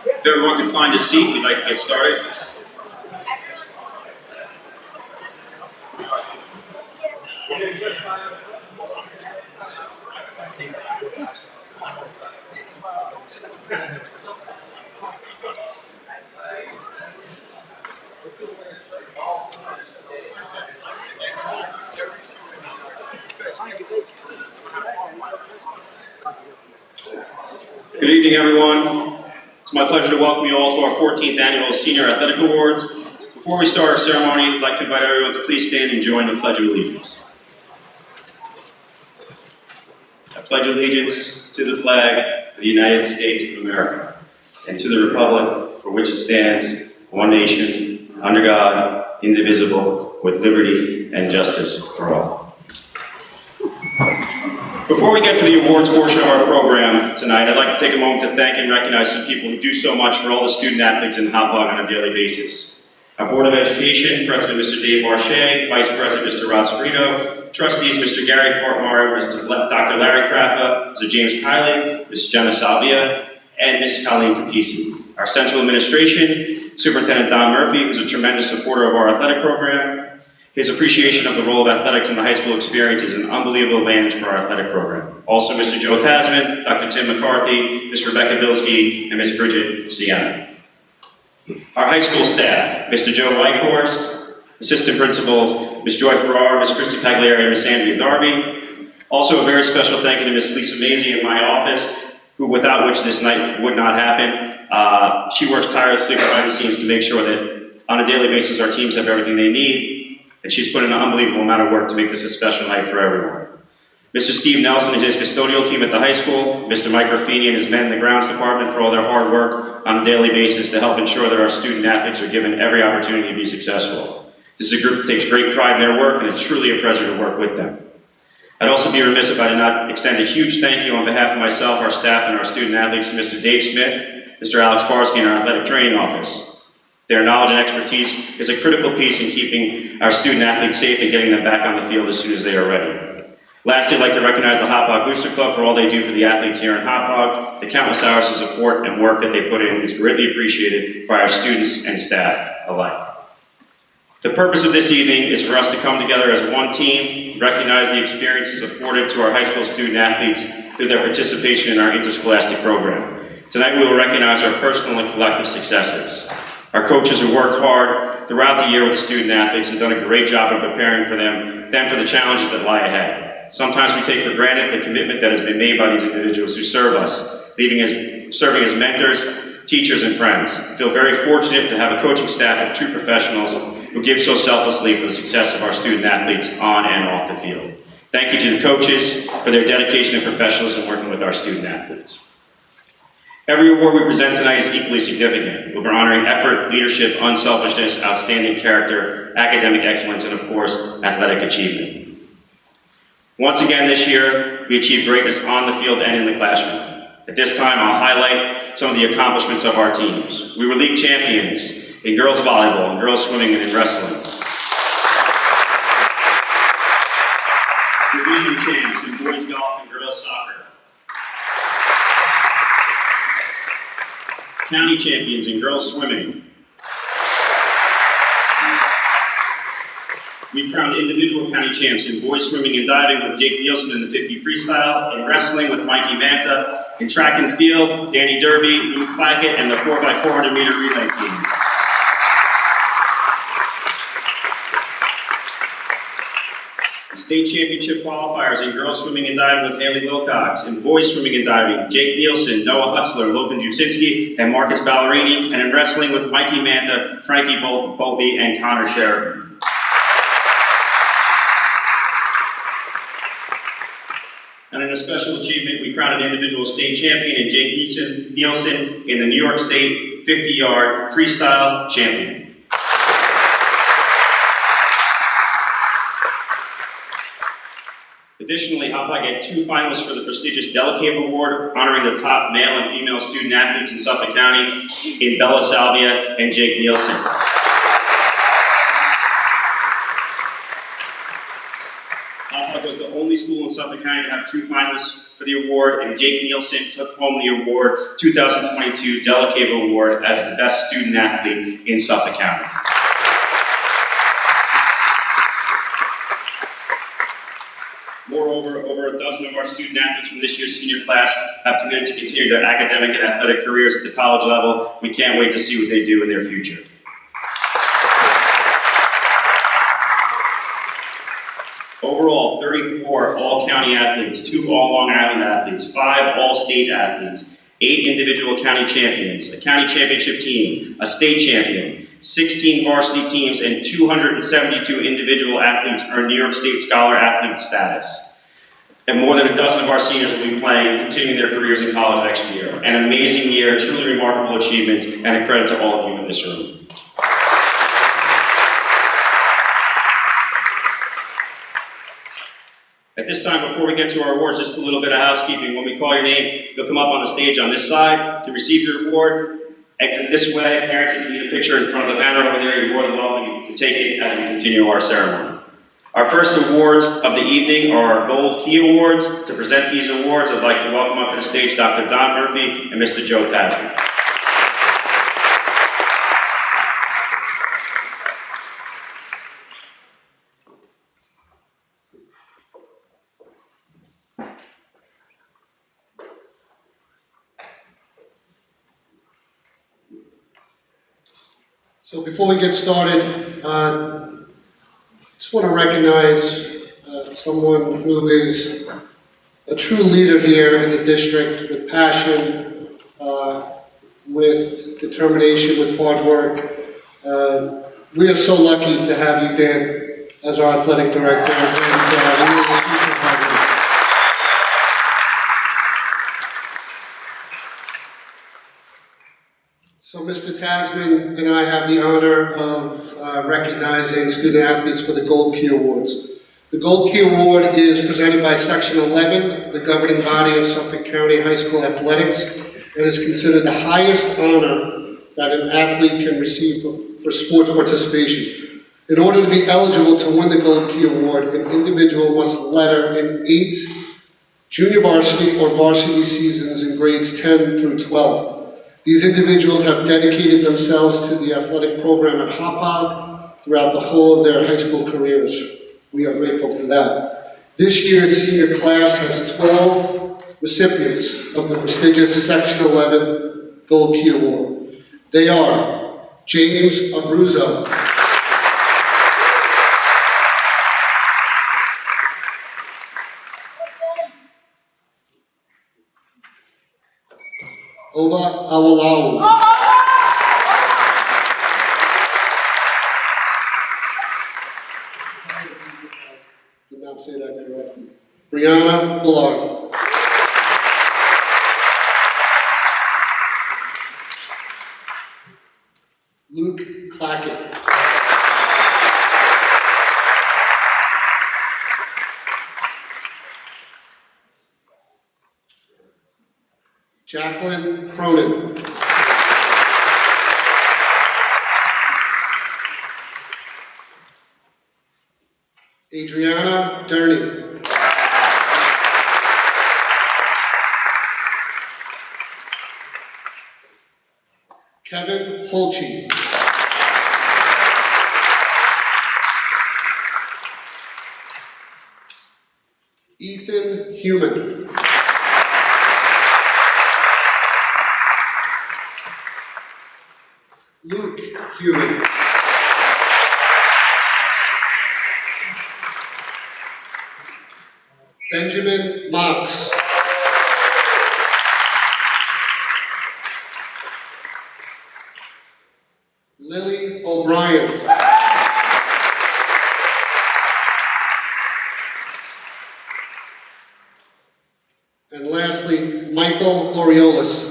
If everyone can find a seat, we'd like to get started. Good evening, everyone. It's my pleasure to welcome you all to our 14th Annual Senior Athletic Awards. Before we start our ceremony, I'd like to invite everyone to please stand and join the Pledge of Allegiance. I pledge allegiance to the flag of the United States of America and to the republic for which it stands, one nation, under God, indivisible, with liberty and justice for all. Before we get to the awards portion of our program tonight, I'd like to take a moment to thank and recognize some people who do so much for all the student athletes in Hauppauge on a daily basis. Our Board of Education, President Mr. Dave Marche, Vice President Mr. Rob Sperito, Trustees Mr. Gary Fortmar, Dr. Larry Craffa, Mr. James Kiley, Ms. Gemma Salvia, and Ms. Colleen Capisi. Our Central Administration, Superintendent Don Murphy, who's a tremendous supporter of our athletic program. His appreciation of the role of athletics in the high school experience is an unbelievable advantage for our athletic program. Also, Mr. Joe Tasman, Dr. Tim McCarthy, Ms. Rebecca Bilski, and Ms. Bridget Sienna. Our high school staff, Mr. Joe Weichhorst, Assistant Principals, Ms. Joy Farrar, Ms. Christy Pagliari, and Ms. Andrea Darby. Also, a very special thank you to Ms. Lisa Mazey in my office, without which this night would not happen. She works tirelessly behind the scenes to make sure that on a daily basis our teams have everything they need. And she's put in an unbelievable amount of work to make this a special night for everyone. Mr. Steve Nelson and his custodial team at the high school, Mr. Mike Raffini and his men in the grounds department for all their hard work on a daily basis to help ensure that our student athletes are given every opportunity to be successful. This is a group that takes great pride in their work, and it's truly a pleasure to work with them. I'd also be remiss if I did not extend a huge thank you on behalf of myself, our staff, and our student athletes to Mr. Dave Smith, Mr. Alex Barsky, and our athletic training office. Their knowledge and expertise is a critical piece in keeping our student athletes safe and getting them back on the field as soon as they are ready. Lastly, I'd like to recognize the Hauppauge Booster Club for all they do for the athletes here in Hauppauge. The countless hours of support and work that they put in is greatly appreciated by our students and staff alike. The purpose of this evening is for us to come together as one team, recognize the experiences afforded to our high school student athletes through their participation in our interscholastic program. Tonight we will recognize our personal and collective successes. Our coaches who worked hard throughout the year with the student athletes have done a great job of preparing for them for the challenges that lie ahead. Sometimes we take for granted the commitment that has been made by these individuals who serve us, serving as mentors, teachers, and friends. I feel very fortunate to have a coaching staff of true professionals who give so selflessly for the success of our student athletes on and off the field. Thank you to the coaches for their dedication and professionalism working with our student athletes. Every award we present tonight is equally significant. We're honoring effort, leadership, unselfishness, outstanding character, academic excellence, and of course, athletic achievement. Once again this year, we achieved greatness on the field and in the classroom. At this time, I'll highlight some of the accomplishments of our teams. We were league champions in girls volleyball, in girls swimming, and in wrestling. Division champs in boys golf and girls soccer. County champions in girls swimming. We crowned individual county champs in boys swimming and diving with Jake Nielsen in the 50 freestyle, in wrestling with Mikey Manta, in track and field, Danny Derby, Luke Plackett, and the 4x400 meter relay team. State championship qualifiers in girls swimming and diving with Haley Wilcox, in boys swimming and diving, Jake Nielsen, Noah Hutzler, Logan Jusinski, and Marcus Ballerini, and in wrestling with Mikey Manta, Frankie Volpe, and Connor Sheridan. And in a special achievement, we crowned an individual state champion in Jake Nielsen in the New York State 50-yard freestyle champion. Additionally, Hauppauge had 2 finalists for the prestigious Delacave Award, honoring the top male and female student athletes in Suffolk County, in Bella Salvia and Jake Nielsen. Hauppauge was the only school in Suffolk County to have 2 finalists for the award, and Jake Nielsen took home the award 2022 Della Cave Award as the best student athlete in Suffolk County. Moreover, over a dozen of our student athletes from this year's senior class have committed to continue their academic and athletic careers at the college level. We can't wait to see what they do in their future. Overall, 34 all-county athletes, 2 all-Long Island athletes, 5 all-state athletes, 8 individual county champions, a county championship team, a state champion, 16 varsity teams, and 272 individual athletes earned New York State Scholar Athlete status. And more than a dozen of our seniors will be playing, continuing their careers in college next year. An amazing year, truly remarkable achievement, and a credit to all of you in this room. At this time, before we get to our awards, just a little bit of housekeeping. When we call your name, you'll come up on the stage on this side to receive your award. Exit this way. Parents, if you need a picture in front of the banner over there, you're more than welcome to take it as we continue our ceremony. Our first awards of the evening are our Gold Key Awards. To present these awards, I'd like to welcome up to the stage Dr. Don Murphy and Mr. Joe Tasman. So before we get started, just want to recognize someone who is a true leader here in the district with passion, with determination, with hard work. We are so lucky to have you, Dan, as our athletic director. And we really appreciate having you. So Mr. Tasman and I have the honor of recognizing student athletes for the Gold Key Awards. The Gold Key Award is presented by Section 11, the governing body of Suffolk County High School Athletics, and is considered the highest honor that an athlete can receive for sports participation. In order to be eligible to win the Gold Key Award, an individual must letter in 8 junior varsity or varsity seasons in grades 10 through 12. These individuals have dedicated themselves to the athletic program at Hauppauge throughout the whole of their high school careers. We are grateful for that. This year's senior class has 12 recipients of the prestigious Section 11 Gold Key Award. They are James Abruzzo, Oba Awolawu, did not say that correctly. Brianna Bullard, Luke Clackett, Jacqueline Cronin, Adriana Durney, Kevin Holchi, Ethan Human, Luke Human, Benjamin Mox, Lily O'Brien, and lastly, Michael Oriolis.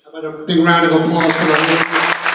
How about a big round of applause for the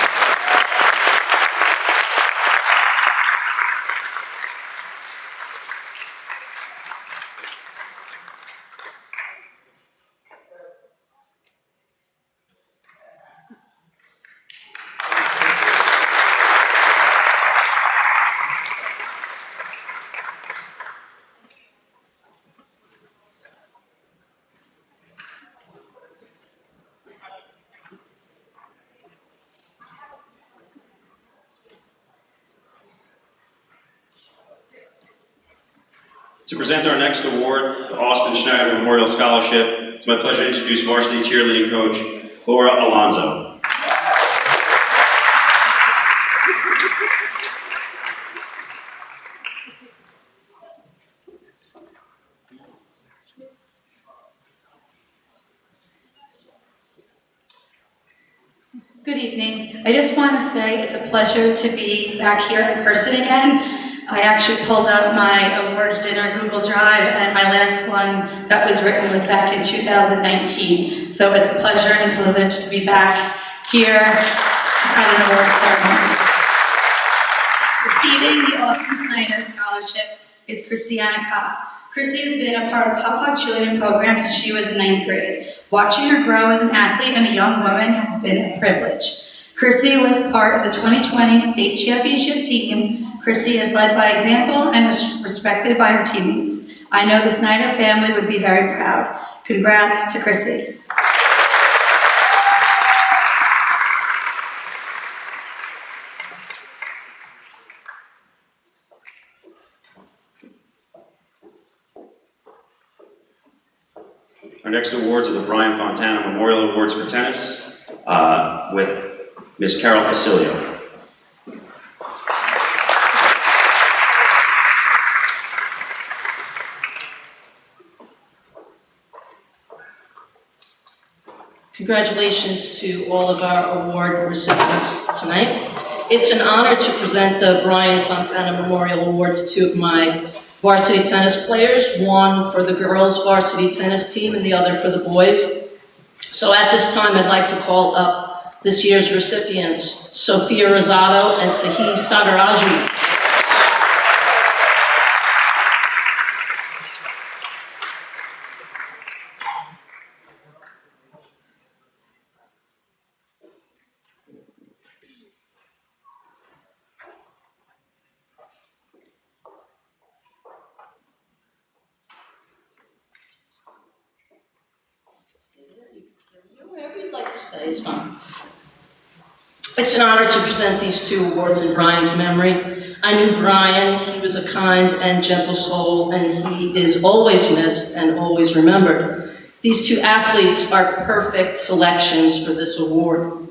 To present our next award, the Austin Schneider Memorial Scholarship, it's my pleasure to introduce varsity cheerleading coach, Laura Alonso. Good evening. I just want to say it's a pleasure to be back here in person again. I actually pulled up my awards dinner Google Drive, and my last one that was written was back in 2019. So it's a pleasure and privilege to be back here at an award ceremony. Receiving the Austin Schneider Scholarship is Christiana Kopp. Chrissy has been a part of the Hauppauge cheerleading program since she was in 9th grade. Watching her grow as an athlete and a young woman has been a privilege. Chrissy was part of the 2020 state championship team. Chrissy is led by example and respected by her teammates. I know the Snyder family would be very proud. Congrats to Chrissy. Our next awards are the Brian Fontana Memorial Awards for Tennis with Ms. Carol Pasilio. Congratulations to all of our award recipients tonight. It's an honor to present the Brian Fontana Memorial Award to two of my varsity tennis players, one for the girls' varsity tennis team and the other for the boys. So at this time, I'd like to call up this year's recipients, Sophia Rosado and Sahi Sadaraju. Wherever you'd like to stay is fine. It's an honor to present these two awards in Brian's memory. I knew Brian, he was a kind and gentle soul, and he is always missed and always remembered. These two athletes are perfect selections for this award.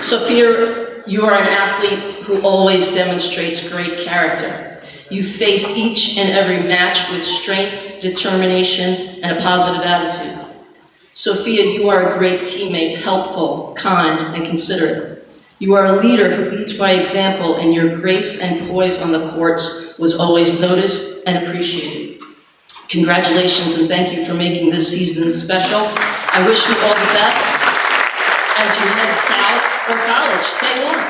Sophia, you are an athlete who always demonstrates great character. You faced each and every match with strength, determination, and a positive attitude. Sophia, you are a great teammate, helpful, kind, and considerate. You are a leader who leads by example, and your grace and poise on the courts was always noticed and appreciated. Congratulations and thank you for making this season special. I wish you all the best as you head south for college. Stay warm.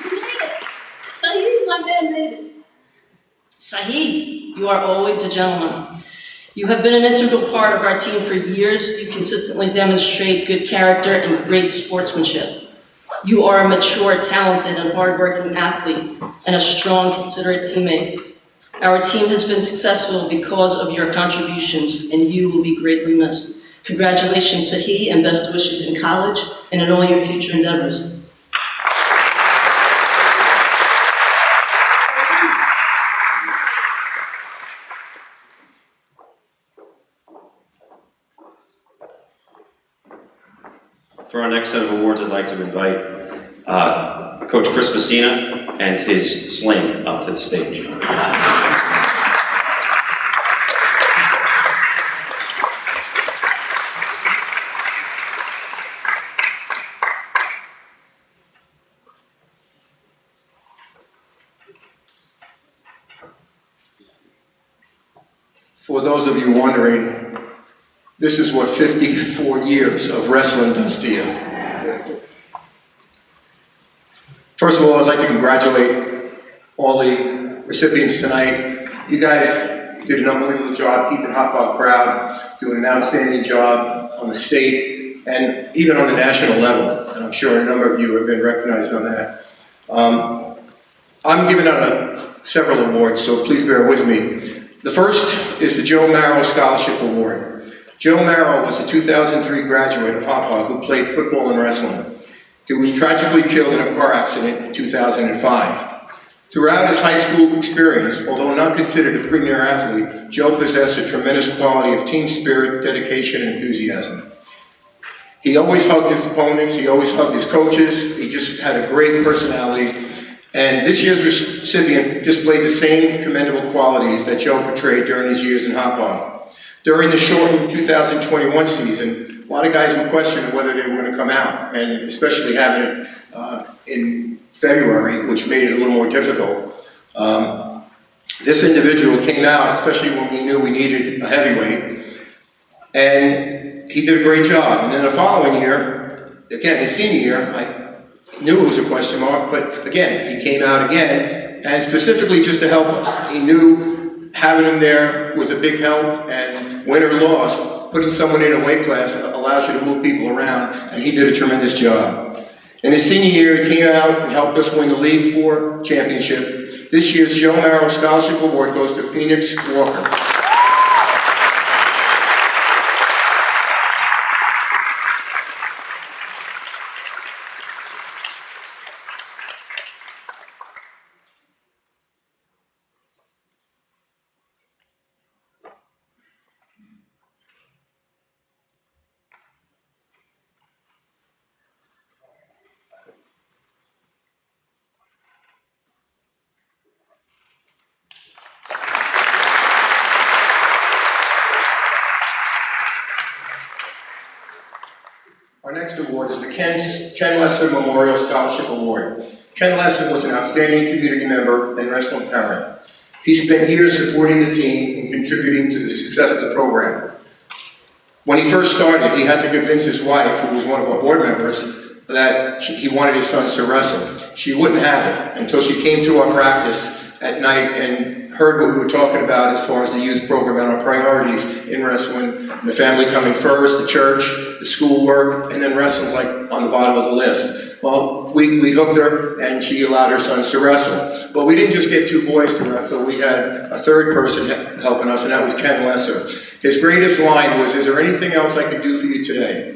You made it. Saeed, my man made it. Saeed, you are always a gentleman. You have been an integral part of our team for years. You consistently demonstrate good character and great sportsmanship. You are a mature, talented, and hardworking athlete, and a strong, considerate teammate. Our team has been successful because of your contributions, and you will be greatly missed. Congratulations, Sahi, and best wishes in college and in all your future endeavors. For our next set of awards, I'd like to invite Coach Chris Messina and his sling up to the stage. For those of you wondering, this is what 54 years of wrestling does to you. First of all, I'd like to congratulate all the recipients tonight. You guys did an unbelievable job keeping Hauppauge proud, doing an outstanding job on the state and even on the national level. And I'm sure a number of you have been recognized on that. I'm giving out several awards, so please bear with me. The first is the Joe Marrow Scholarship Award. Joe Marrow was a 2003 graduate of Hauppauge who played football and wrestling. He was tragically killed in a car accident in 2005. Throughout his high school experience, although not considered a premier athlete, Joe possessed a tremendous quality of team spirit, dedication, and enthusiasm. He always hugged his opponents, he always hugged his coaches, he just had a great personality. And this year's recipient displayed the same commendable qualities that Joe portrayed during his years in Hauppauge. During the shortened 2021 season, a lot of guys were questioning whether they were going to come out, and especially having it in February, which made it a little more difficult. This individual came out, especially when we knew we needed a heavyweight, and he did a great job. And then the following year, again, his senior year, I knew it was a question mark, but again, he came out again, and specifically just to help us. He knew having him there was a big help, and win or loss, putting someone in a weight class allows you to move people around, and he did a tremendous job. In his senior year, he came out and helped us win the League 4 championship. This year's Joe Merrill Scholarship Award goes to Phoenix Walker. Our next award is the Ken Lesser Memorial Scholarship Award. Ken Lesser was an outstanding community member and wrestling parent. He spent years supporting the team and contributing to the success of the program. When he first started, he had to convince his wife, who was one of our board members, that he wanted his sons to wrestle. She wouldn't have it until she came to our practice at night and heard what we were talking about as far as the youth program and our priorities in wrestling. The family coming first, the church, the schoolwork, and then wrestling's like on the bottom of the list. Well, we hooked her and she allowed her sons to wrestle. But we didn't just get 2 boys to wrestle, we had a third person helping us, and that was Ken Lesser. His greatest line was, "Is there anything else I can do for you today?"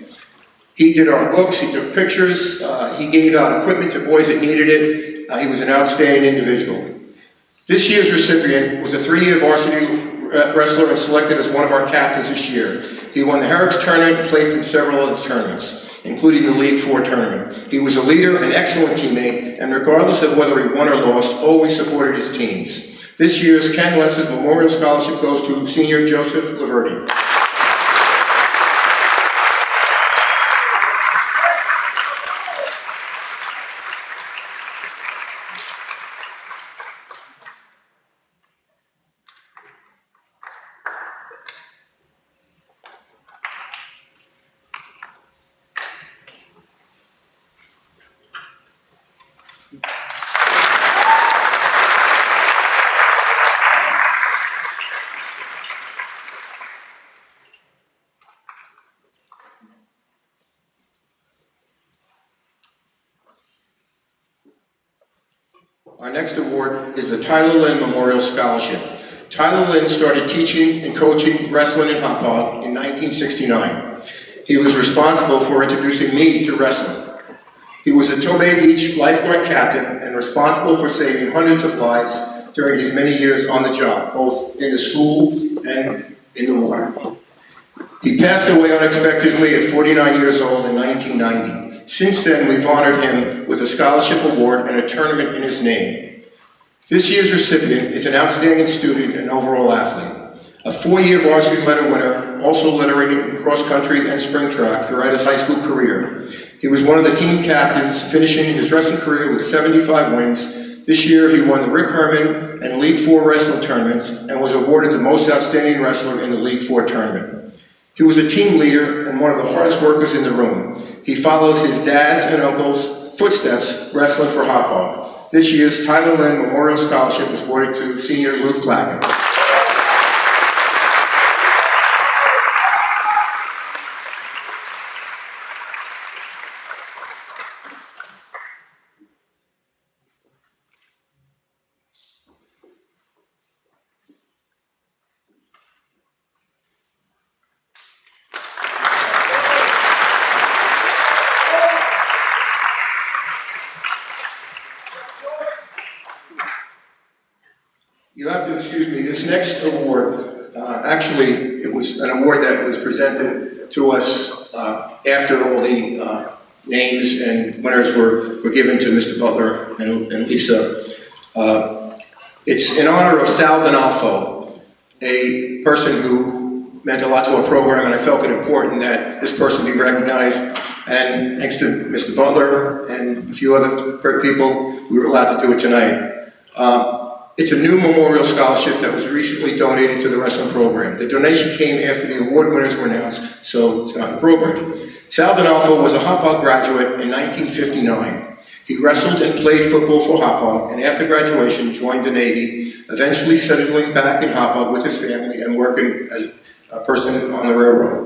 He did our books, he took pictures, he gave out equipment to boys that needed it. He was an outstanding individual. This year's recipient was a 3-year varsity wrestler and selected as one of our captains this year. He won the Herrick's tournament and placed in several other tournaments, including the League 4 tournament. He was a leader, an excellent teammate, and regardless of whether he won or lost, always supported his teams. This year's Ken Lesser's Memorial Scholarship goes to senior Joseph Laverty. Our next award is the Tyler Lynn Memorial Scholarship. Tyler Lynn started teaching and coaching wrestling in Hauppauge in 1969. He was responsible for introducing me to wrestling. He was a Tobay Beach lifeguard captain and responsible for saving hundreds of lives during his many years on the job, both in the school and in the water. He passed away unexpectedly at 49 years old in 1990. Since then, we've honored him with a scholarship award and a tournament in his name. This year's recipient is an outstanding student and overall athlete. A 4-year varsity letter winner, also lettering in cross-country and spring track throughout his high school career. He was one of the team captains, finishing his wrestling career with 75 wins. This year, he won the Rick Herman and League 4 wrestling tournaments and was awarded the most outstanding wrestler in the League 4 tournament. He was a team leader and one of the hardest workers in the room. He follows his dad's and uncle's footsteps wrestling for Hauppauge. This year's Tyler Lynn Memorial Scholarship is awarded to senior Luke Clacken. have to excuse me. This next award, actually, it was an award that was presented to us after all the names and winners were given to Mr. Butler and Lisa. It's in honor of Sal Donalfo, a person who meant a lot to our program, and I felt it important that this person be recognized. And thanks to Mr. Butler and a few other people, we were allowed to do it tonight. It's a new memorial scholarship that was recently donated to the wrestling program. The donation came after the award winners were announced, so it's not in the program. Sal Donalfo was a Hauppauge graduate in 1959. He wrestled and played football for Hauppauge, and after graduation joined the Navy, eventually settling back in Hauppauge with his family and working as a person on the railroad.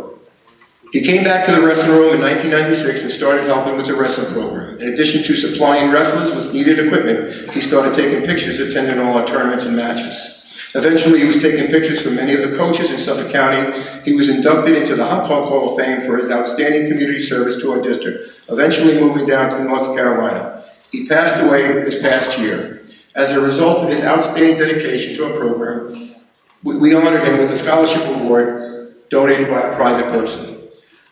He came back to the wrestling room in 1996 and started helping with the wrestling program. In addition to supplying wrestlers with needed equipment, he started taking pictures, attending all our tournaments and matches. Eventually, he was taking pictures for many of the coaches in Suffolk County. He was inducted into the Hauppauge Hall of Fame for his outstanding community service to our district, eventually moving down to North Carolina. He passed away this past year. As a result of his outstanding dedication to our program, we honored him with a scholarship award donated by a private person.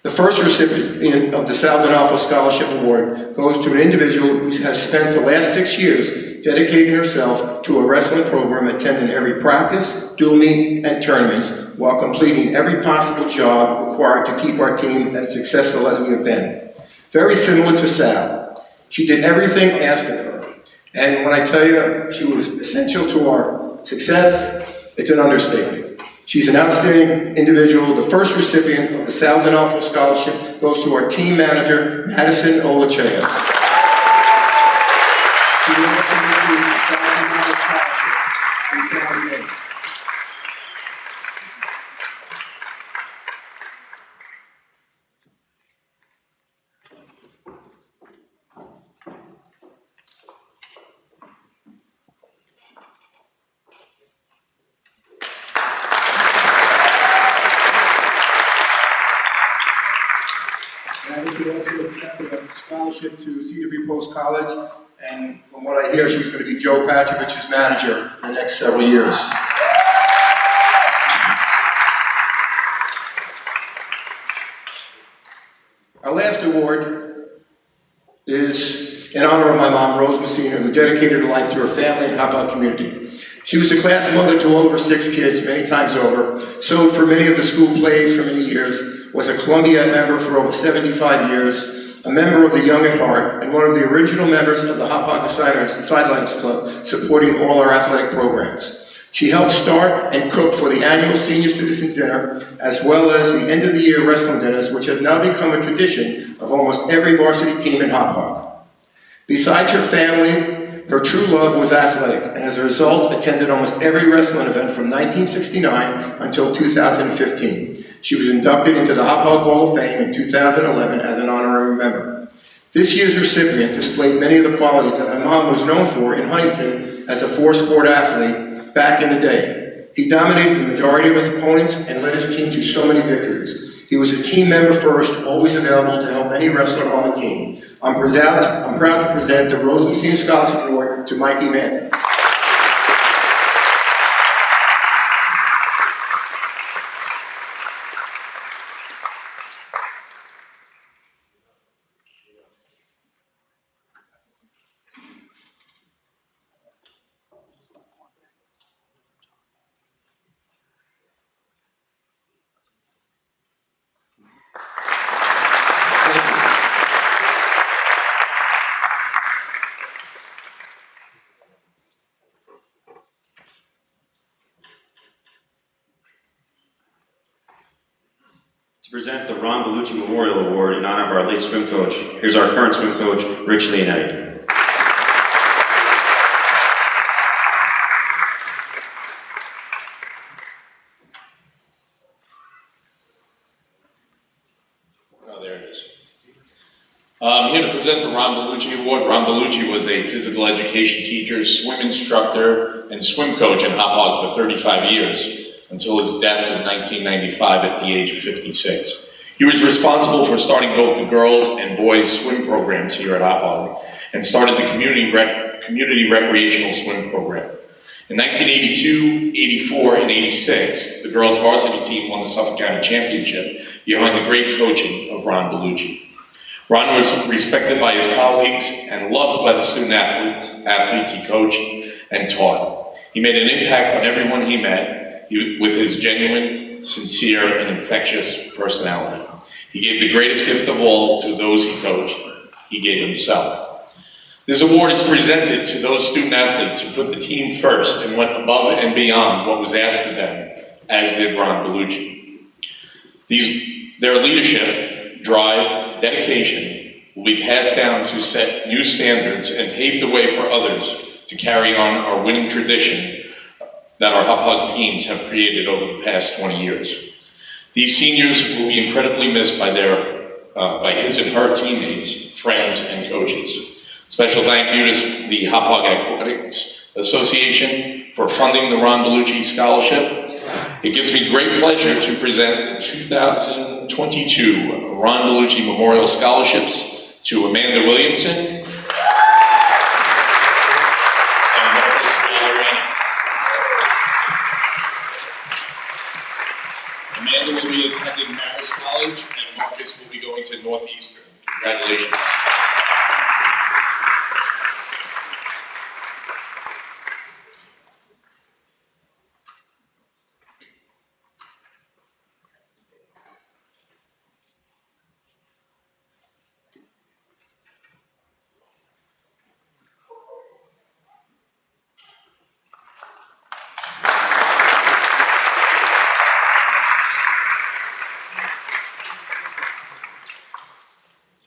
The first recipient of the Sal Donalfo Scholarship Award goes to an individual who has spent the last 6 years dedicating herself to a wrestling program, attending every practice, dual meet, and tournaments, while completing every possible job required to keep our team as successful as we have been. Very similar to Sal. She did everything asked of her. And when I tell you she was essential to our success, it's an understatement. She's an outstanding individual. The first recipient of the Sal Donalfo Scholarship goes to our team manager, Madison Olachea. She will receive a $1,000 scholarship in Sal's name. Madison also accepted a scholarship to CW Post College, and from what I hear, she's going to be Joe Patrovich's manager in the next several years. Our last award is in honor of my mom, Rose Messina, who dedicated her life to her family and Hauppauge community. She was a class mother to over 6 kids, many times over, sewed for many of the school plays for many years, was a Columbia member for over 75 years, a member of the Young at Heart, and one of the original members of the Hauppauge Sidelines Club, supporting all our athletic programs. She helped start and cook for the annual Senior Citizens Dinner, as well as the end-of-the-year wrestling dinners, which has now become a tradition of almost every varsity team in Hauppauge. Besides her family, her true love was athletics, and as a result, attended almost every wrestling event from 1969 until 2015. She was inducted into the Hauppauge Hall of Fame in 2011 as an honorary member. This year's recipient displayed many of the qualities that my mom was known for in Huntington as a 4-sport athlete back in the day. He dominated the majority of his opponents and led his team to so many victories. He was a team member first, always available to help any wrestler on the team. I'm proud to present the Rose Messina Scholarship Award to Mikey Mann. To present the Ron Bellucci Memorial Award in honor of our late swim coach, here's our current swim coach, Rich Leonetti. Oh, there it is. I'm here to present the Ron Bellucci Award. Ron Bellucci was a physical education teacher, swim instructor, and swim coach in Hauppauge for 35 years. Until his death in 1995 at the age of 56. He was responsible for starting both the girls and boys swim programs here at Hauppauge and started the community recreational swim program. In 1982, 84, and 86, the girls' varsity team won the Suffolk County Championship behind the great coaching of Ron Bellucci. Ron was respected by his colleagues and loved by the student athletes he coached and taught. He made an impact on everyone he met with his genuine, sincere, and infectious personality. He gave the greatest gift of all to those he coached. He gave himself. This award is presented to those student athletes who put the team first and went above and beyond what was asked of them, as did Ron Bellucci. Their leadership, drive, dedication will be passed down to set new standards and pave the way for others to carry on our winning tradition that our Hauppauge teams have created over the past 20 years. These seniors will be incredibly missed by his and her teammates, friends, and coaches. Special thank you to the Hauppauge Athletics Association for funding the Ron Bellucci Scholarship. It gives me great pleasure to present the 2022 Ron Bellucci Memorial Scholarships to Amanda Williamson and Marcus Valeriani. Amanda will be attending Marist College and Marcus will be going to Northeastern. Congratulations.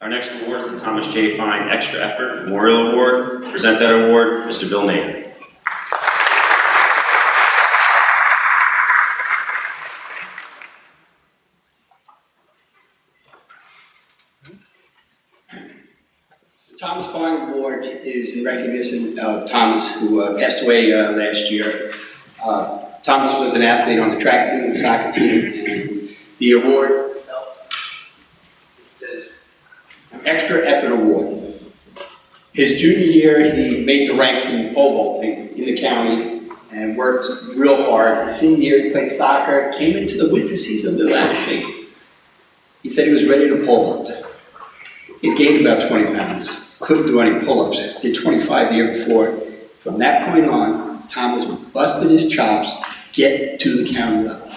Our next award is the Thomas J. Fine Extra Effort Memorial Award. Present that award, Mr. Bill Nader. The Thomas Fine Award is in recognition of Thomas, who passed away last year. Thomas was an athlete on the track team and the soccer team, and the award itself says Extra Effort Award. His junior year, he made the ranks in pole vaulting in the county and worked real hard. His senior year, he played soccer, came into the winter season a little out of shape. He said he was ready to pole vault. He gained about 20 pounds, couldn't do any pull-ups, did 25 the year before. From that point on, Thomas busted his chops, get to the county level.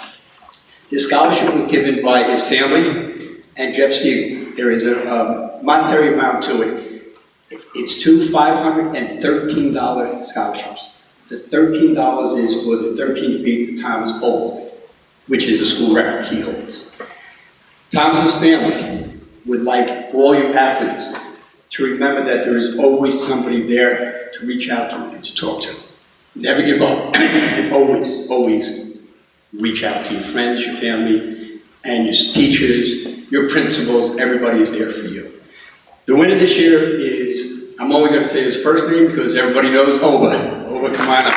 This scholarship was given by his family and Jeff Siegel. There is a monetary amount to it. It's two $513 scholarships. The $13 is for the 13 feet that Thomas pole vaulted, which is a school record he holds. Thomas's family would like all you athletes to remember that there is always somebody there to reach out to and to talk to. Never give up, and always, always reach out to your friends, your family, and your teachers, your principals. Everybody is there for you. The winner this year is, I'm only going to say his first name because everybody knows Oba. Oba, come on up.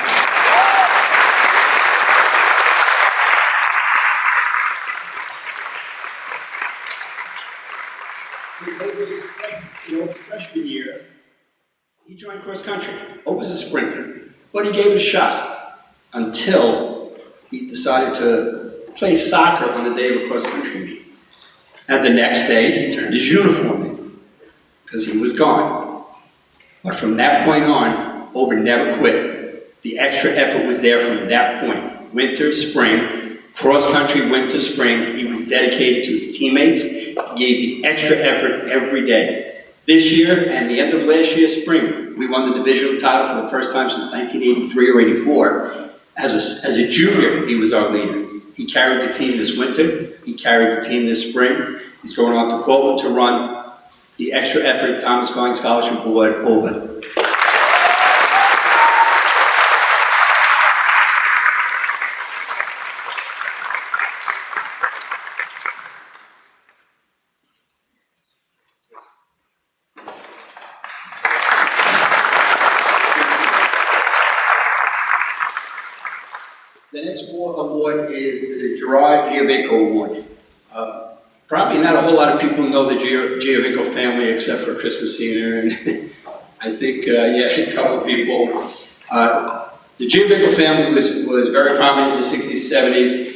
His freshman year, he joined cross country. Oba's a sprinter, but he gave it a shot until he decided to play soccer on the day of a cross country meet. And the next day, he turned his uniform in because he was gone. But from that point on, Oba never quit. The extra effort was there from that point. Winter, spring, cross country, winter, spring. He was dedicated to his teammates. He gave the extra effort every day. This year and the end of last year, spring, we won the divisional title for the first time since 1983 or 84. As a junior, he was our leader. He carried the team this winter. He carried the team this spring. He's going on to Cleveland to run the Extra Effort Thomas Fine Scholarship Award over. The next award is the Gerard Giovinco Award. Probably not a whole lot of people know the Giovinco family except for Christmas Senior, and I think, yeah, a couple of people. The Gianvico family was very prominent in the 60s, 70s.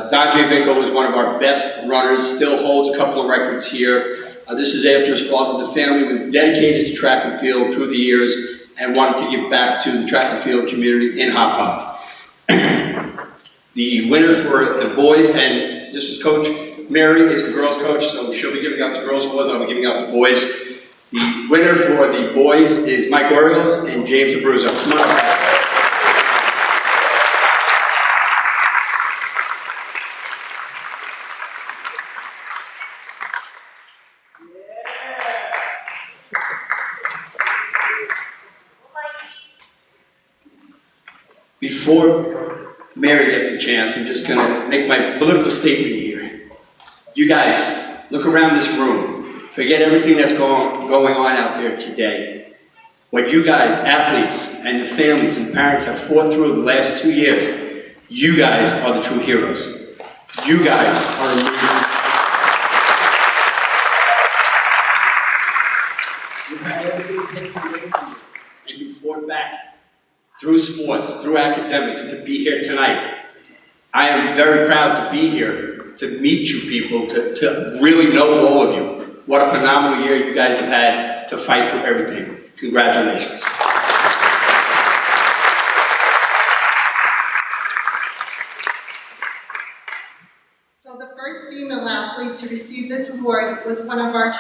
Don Gianvico was one of our best runners, still holds a couple of records here. This is after his father. The family was dedicated to track and field through the years and wanted to give back to the track and field community in Hauppauge. The winner for the boys, and this was Coach Mary, is the girls' coach, so she'll be giving out the girls' awards, I'll be giving out the boys. The winner for the boys is Mike Orioles and James Abruzzo. Come on up. Before Mary gets a chance, I'm just going to make my political statement here. You guys, look around this room. Forget everything that's going on out there today. What you guys, athletes, and the families and parents have fought through the last 2 years, you guys are the true heroes. You guys are amazing. You had everything taken away from you, and you fought back. Through sports, through academics, to be here tonight. I am very proud to be here, to meet you people, to really know all of you. What a phenomenal year you guys have had to fight through everything. Congratulations. So the first female athlete to receive this award was one of our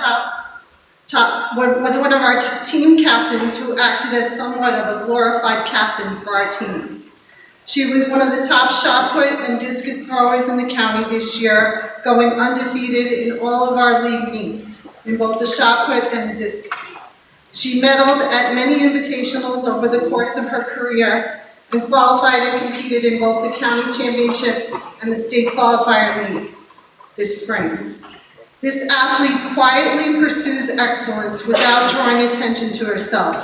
team captains who acted as somewhat of a glorified captain for our team. She was one of the top shot put and discus throwers in the county this year, going undefeated in all of our league meets, in both the shot put and the discus. She medaled at many invitationals over the course of her career and qualified and competed in both the county championship and the state qualifier meet this spring. This athlete quietly pursues excellence without drawing attention to herself,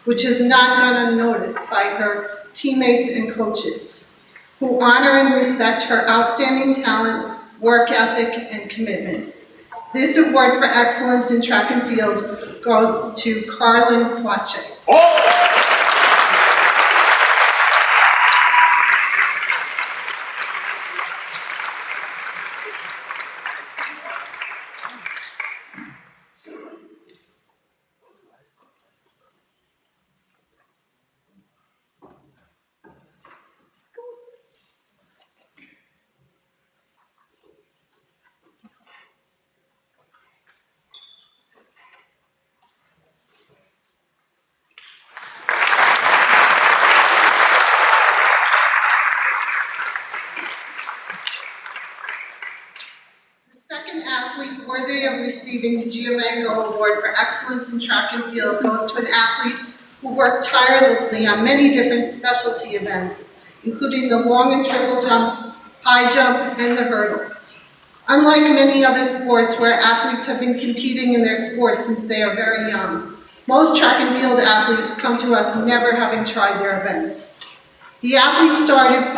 which has not gone unnoticed by her teammates and coaches, who honor and respect her outstanding talent, work ethic, and commitment. This award for excellence in track and field goes to Carlin Quache. Second athlete worthy of receiving the Gianvico Award for Excellence in Track and Field goes to an athlete who worked tirelessly on many different specialty events, including the long and triple jump, high jump, and the hurdles. Unlike many other sports where athletes have been competing in their sports since they are very young, most track and field athletes come to us never having tried their events. This athlete started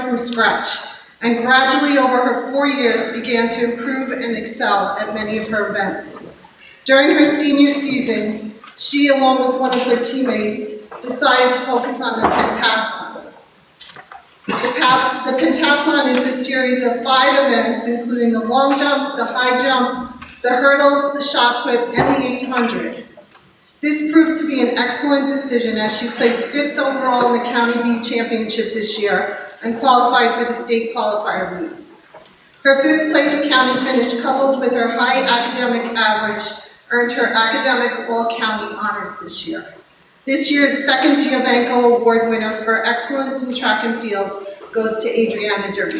from scratch, and gradually over her 4 years began to improve and excel at many of her events. During her senior season, she, along with one of her teammates, decided to focus on the pentathlon. The pentathlon is a series of 5 events, including the long jump, the high jump, the hurdles, the shot put, and the 800. This proved to be an excellent decision as she placed 5th overall in the County B Championship this year and qualified for the state qualifier meet. Her 5th place county finish, coupled with her high academic average, earned her academic all-county honors this year. This year's second Gianvico Award winner for excellence in track and field goes to Adriana Derby.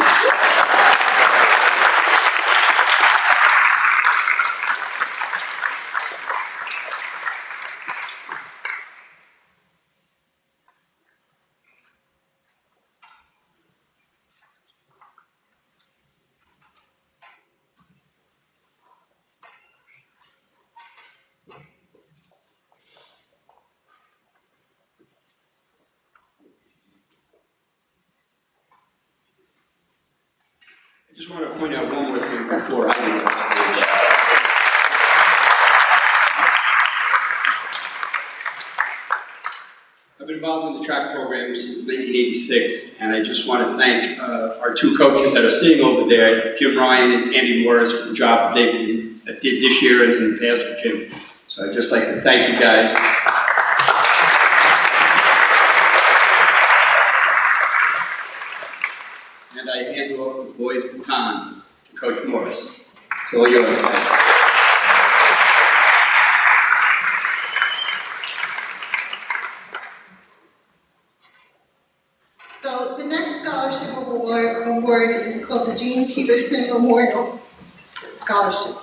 I just want to point out one more thing before I leave the stage. I've been involved involved in the track program since 1986, and I just want to thank our two coaches that are sitting over there, Jim Ryan and Andy Morris, for the job that they did this year and in the past with Jim. So I'd just like to thank you guys. And I hand off the boys' baton to Coach Morris. It's all yours, guys. So the next scholarship award is called the Jean Peterson Memorial Scholarship.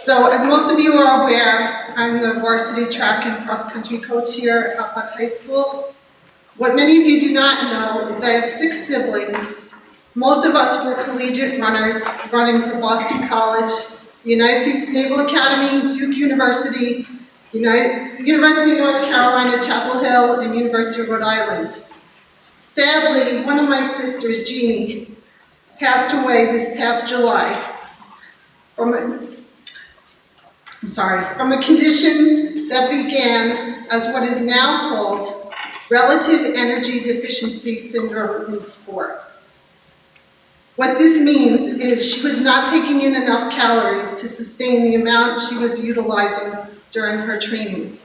So as most of you are aware, I'm the varsity track and cross-country coach here at Hauppauge High School. What many of you do not know is I have 6 siblings. Most of us were collegiate runners, running for Boston College, the United States Naval Academy, Duke University, University of North Carolina, Chapel Hill, and University of Rhode Island. Sadly, one of my sisters, Jeannie, passed away this past July from a condition that began as what is now called relative energy deficiency syndrome in sport. What this means is she was not taking in enough calories to sustain the amount she was utilizing during her training.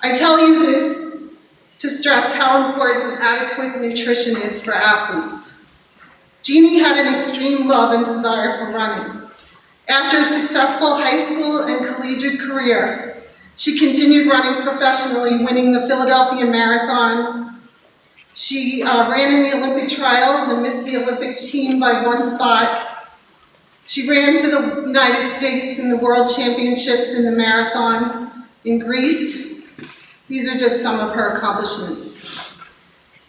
I tell you this to stress how important adequate nutrition is for athletes. Jeannie had an extreme love and desire for running. After a successful high school and collegiate career, she continued running professionally, winning the Philadelphia Marathon. She ran in the Olympic trials and missed the Olympic team by 1 spot. She ran for the United States in the World Championships in the marathon in Greece. These are just some of her accomplishments.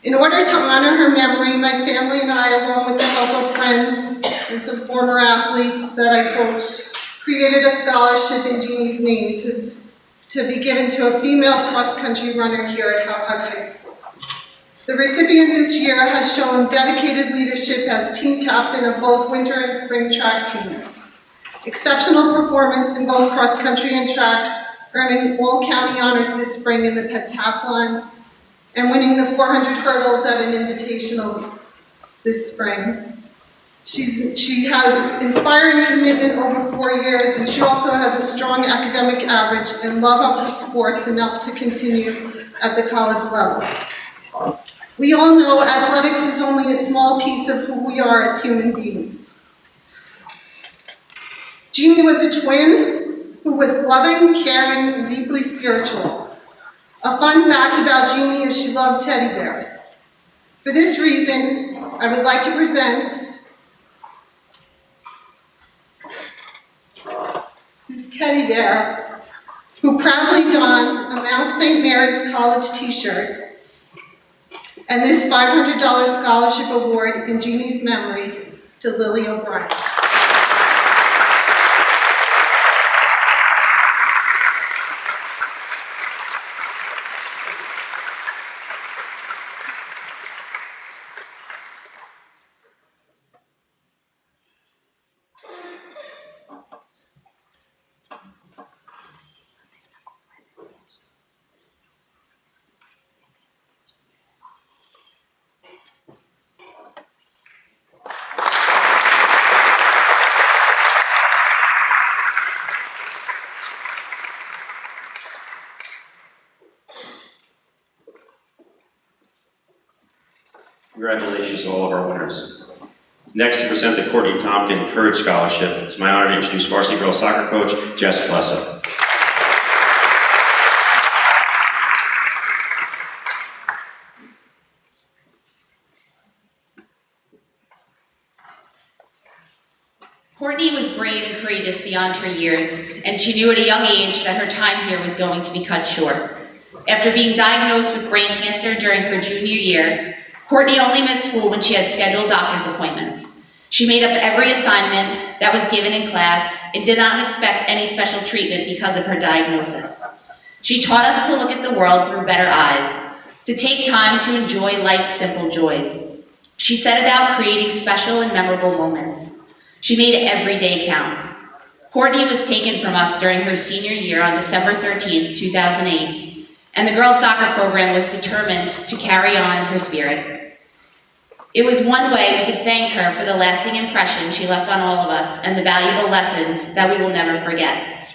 In order to honor her memory, my family and I, along with the help of friends and some former athletes that I coached, created a scholarship in Jeannie's name to be given to a female cross-country runner here at Hauppauge High School. The recipient this year has shown dedicated leadership as team captain of both winter and spring track teams. Exceptional performance in both cross-country and track, earning all-county honors this spring in the pentathlon, and winning the 400 hurdles at an invitational this spring. She has inspiring commitment over 4 years, and she also has a strong academic average and love of her sports enough to continue at the college level. We all know athletics is only a small piece of who we are as human beings. Jeannie was a twin who was loving, caring, and deeply spiritual. A fun fact about Jeannie is she loved teddy bears. For this reason, I would like to present this teddy bear who proudly dons a Mount St. Mary's College t-shirt and this $500 scholarship award in Jeannie's memory to Lily O'Brien. Congratulations to all of our winners. Next, to present the Courtney Tompkin Courage Scholarship, it's my honor to introduce varsity girls soccer coach, Jess Flessa. Courtney was brave and courageous beyond her years, and she knew at a young age that her time here was going to be cut short. After being diagnosed with brain cancer during her junior year, Courtney only missed school when she had scheduled doctor's appointments. She made up every assignment that was given in class and did not expect any special treatment because of her diagnosis. She taught us to look at the world through better eyes, to take time to enjoy life's simple joys. She set about creating special and memorable moments. She made every day count. Courtney was taken from us during her senior year on December 13, 2008. and the girls' soccer program was determined to carry on her spirit. It was one way we could thank her for the lasting impression she left on all of us and the valuable lessons that we will never forget.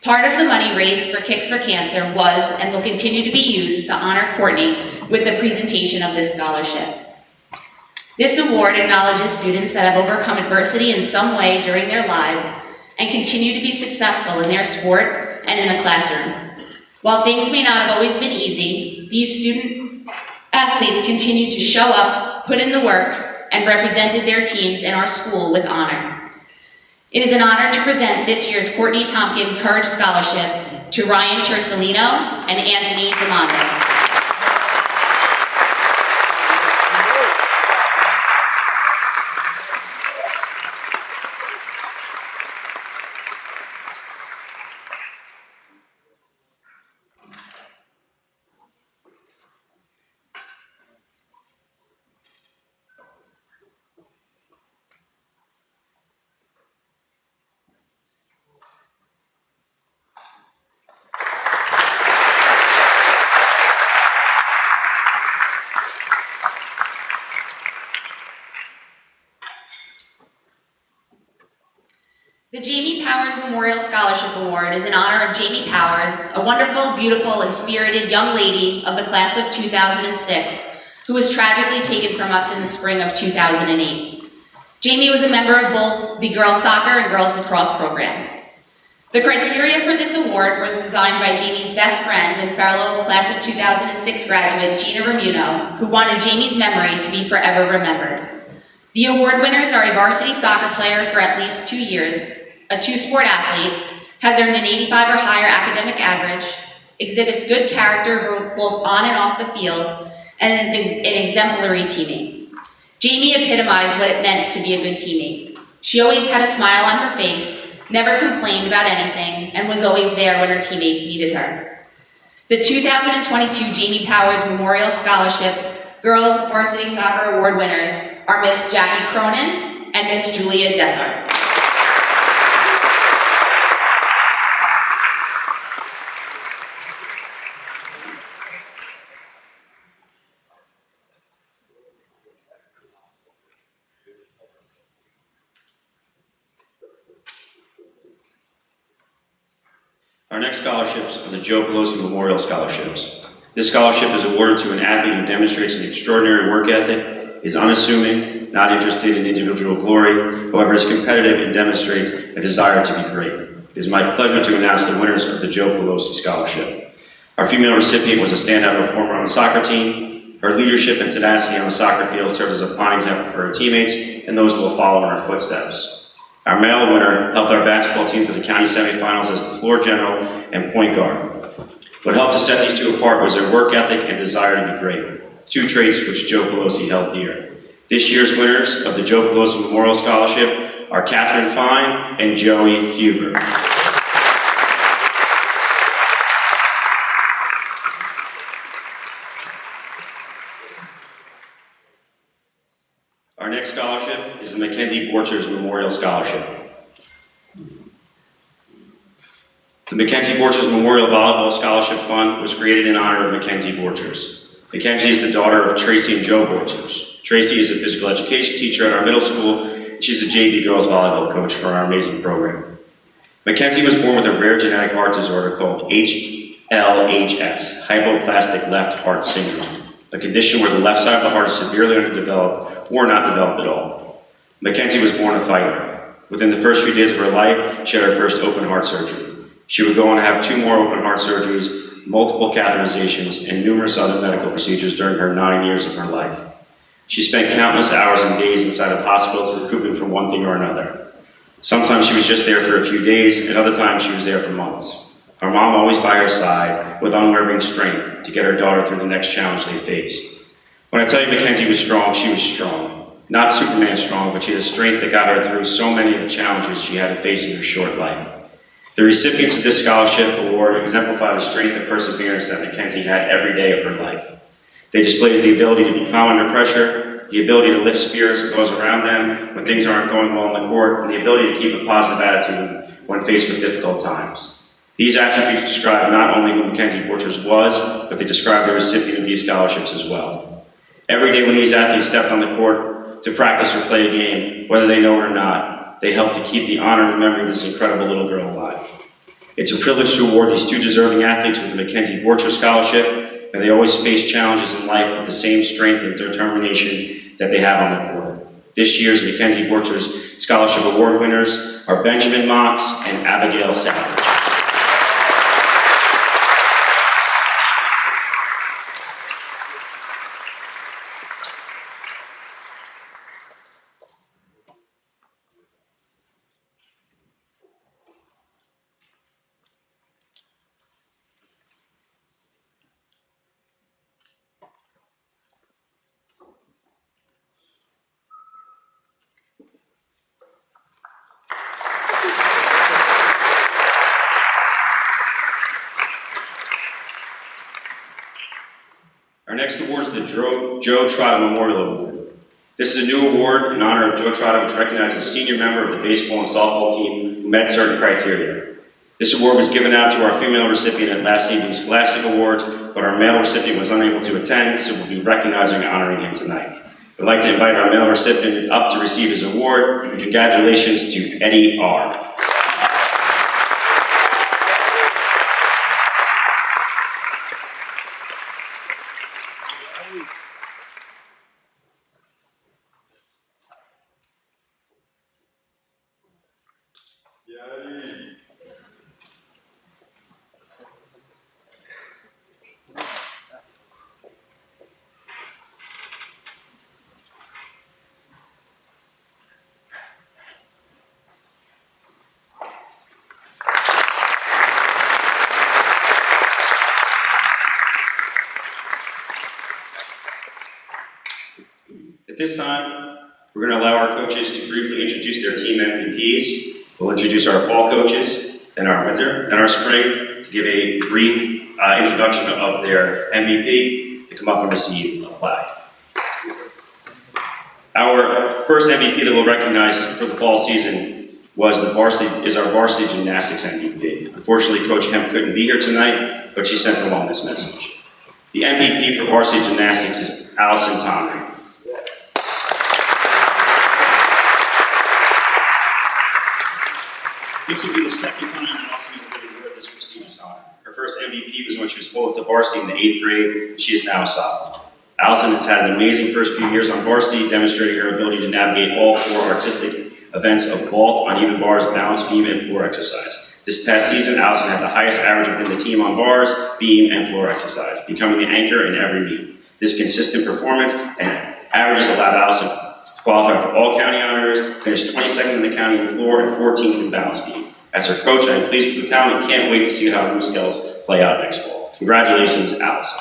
Part of the money raised for Kicks for Cancer was and will continue to be used to honor Courtney with the presentation of this scholarship. This award acknowledges students that have overcome adversity in some way during their lives and continue to be successful in their sport and in the classroom. While things may not have always been easy, these student athletes continued to show up, put in the work, and represented their teams in our school with honor. It is an honor to present this year's Courtney Tompkin Courage Scholarship to Ryan Tersolino and Anthony DeMondo. The Jamie Powers Memorial Scholarship Award is in honor of Jamie Powers, a wonderful, beautiful, and spirited young lady of the class of 2006, who was tragically taken from us in the spring of 2008. Jamie was a member of both the girls' soccer and girls' lacrosse programs. The criteria for this award was designed by Jamie's best friend and fellow class of 2006 graduate, Gina Remuno, who wanted Jamie's memory to be forever remembered. The award winners are a varsity soccer player for at least 2 years, a two-sport athlete, has earned an 85 or higher academic average, exhibits good character both on and off the field, and is an exemplary teammate. Jamie epitomized what it meant to be a good teammate. She always had a smile on her face, never complained about anything, and was always there when her teammates needed her. The 2022 Jamie Powers Memorial Scholarship Girls Varsity Soccer Award winners are Miss Jackie Cronin and Miss Julia Dessart. Our next scholarships are the Joe Pelosi Memorial Scholarships. This scholarship is awarded to an athlete who demonstrates an extraordinary work ethic, is unassuming, not interested in individual glory, however is competitive and demonstrates a desire to be great. It is my pleasure to announce the winners of the Joe Pelosi Scholarship. Our female recipient was a standout performer on the soccer team. Her leadership and tenacity on the soccer field served as a fine example for her teammates, and those who will follow in her footsteps. Our male winner helped our basketball team to the county semifinals as the floor general and point guard. What helped to set these two apart was their work ethic and desire to be great, two traits which Joe Pelosi held dear. This year's winners of the Joe Pelosi Memorial Scholarship are Catherine Fine and Joey Huber. Our next scholarship is the Mackenzie Borchers Memorial Scholarship. The Mackenzie Borchers Memorial Volleyball Scholarship Fund was created in honor of Mackenzie Borchers. Mackenzie is the daughter of Tracy and Joe Borchers. Tracy is a physical education teacher at our middle school, and she's the JV girls volleyball coach for our amazing program. Mackenzie was born with a rare genetic heart disorder called HLHS, hypoplastic left heart syndrome, a condition where the left side of the heart is severely underdeveloped or not developed at all. Mackenzie was born a fighter. Within the first few days of her life, she had her first open heart surgery. She would go on to have 2 more open heart surgeries, multiple catheterizations, and numerous other medical procedures during her 9 years of her life. She spent countless hours and days inside of hospitals recouping from one thing or another. Sometimes she was just there for a few days, and other times she was there for months. Her mom always by her side with unwavering strength to get her daughter through the next challenge they faced. When I tell you Mackenzie was strong, she was strong. Not Superman strong, but she had a strength that got her through so many of the challenges she had to face in her short life. The recipients of this scholarship award exemplify the strength and perseverance that Mackenzie had every day of her life. They display the ability to be calm under pressure, the ability to lift spirits of those around them when things aren't going well on the court, and the ability to keep a positive attitude when faced with difficult times. These attributes describe not only who Mackenzie Borchers was, but they describe the recipient of these scholarships as well. Every day when these athletes stepped on the court to practice or play a game, whether they know it or not, they helped to keep the honor and memory of this incredible little girl alive. It's a privilege to award these two deserving athletes with the Mackenzie Borchers Scholarship, and they always face challenges in life with the same strength and determination that they have on the court. This year's Mackenzie Borchers Scholarship Award winners are Benjamin Mox and Abigail Savage. Our next award is the Joe Trotta Memorial Award. This is a new award in honor of Joe Trotta, which recognizes a senior member of the baseball and softball team who met certain criteria. This award was given out to our female recipient at last evening's Scholastic Awards, but our male recipient was unable to attend, so we'll be recognizing and honoring him tonight. I'd like to invite our male recipient up to receive his award. Congratulations to Eddie R. At this time, we're going to allow our coaches to briefly introduce their team MVPs. We'll introduce our fall coaches, then our winter, then our spring, to give a brief introduction of their MVP to come up and receive a flag. Our first MVP that we'll recognize for the fall season is our varsity gymnastics MVP. Unfortunately, Coach Hemp couldn't be here tonight, but she sent along this message. The MVP for varsity gymnastics is Allison Tomlin. This will be the second time Allison has been awarded this prestigious honor. Her first MVP was when she was pulled up to varsity in the 8th grade, and she is now a sophomore. Allison has had an amazing first few years on varsity, demonstrating her ability to navigate all 4 artistic events of vault, uneven bars, balance beam, and floor exercise. This past season, Allison had the highest average within the team on bars, beam, and floor exercise, becoming the anchor in every meet. This consistent performance and averages allowed Allison to qualify for all county honors, finished 22nd in the county in floor and 14th in balance beam. As her coach, I am pleased with the talent and can't wait to see how her skills play out next fall. Congratulations, Allison.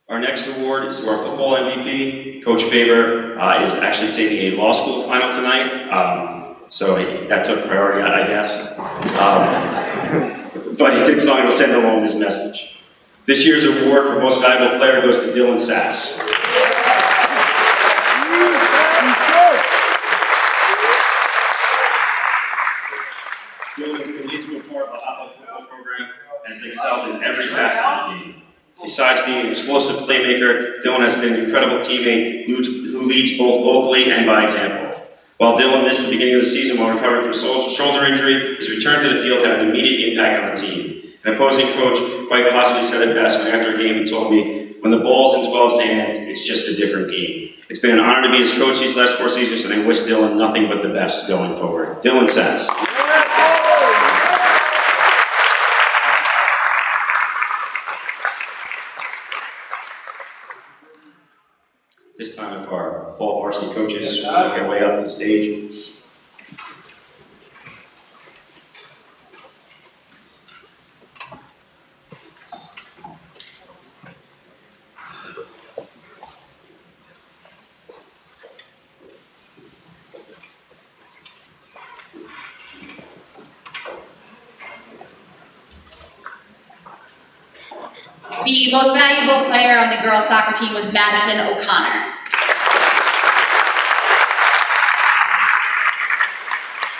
Our next award is to our football MVP. Coach Faber is actually taking a law school final tonight, so that took priority, I guess. But he did something to send along this message. This year's award for most valuable player goes to Dylan Sass. Dylan has been an integral part of the Hauppauge football program and has excelled in every facet of the game. Besides being an explosive playmaker, Dylan has been an incredible teammate who leads both vocally and by example. While Dylan missed the beginning of the season while recovering from shoulder injury, his return to the field had an immediate impact on the team. An opposing coach quite possibly said it best when after a game he told me, "When the ball's in 12's hands, it's just a different game." It's been an honor to be his coach these last 4 seasons, and I wish Dylan nothing but the best going forward. Dylan Sass. This time, if our fall varsity coaches work their way up to the stage. The most valuable player on the girls' soccer team was Madison O'Connor.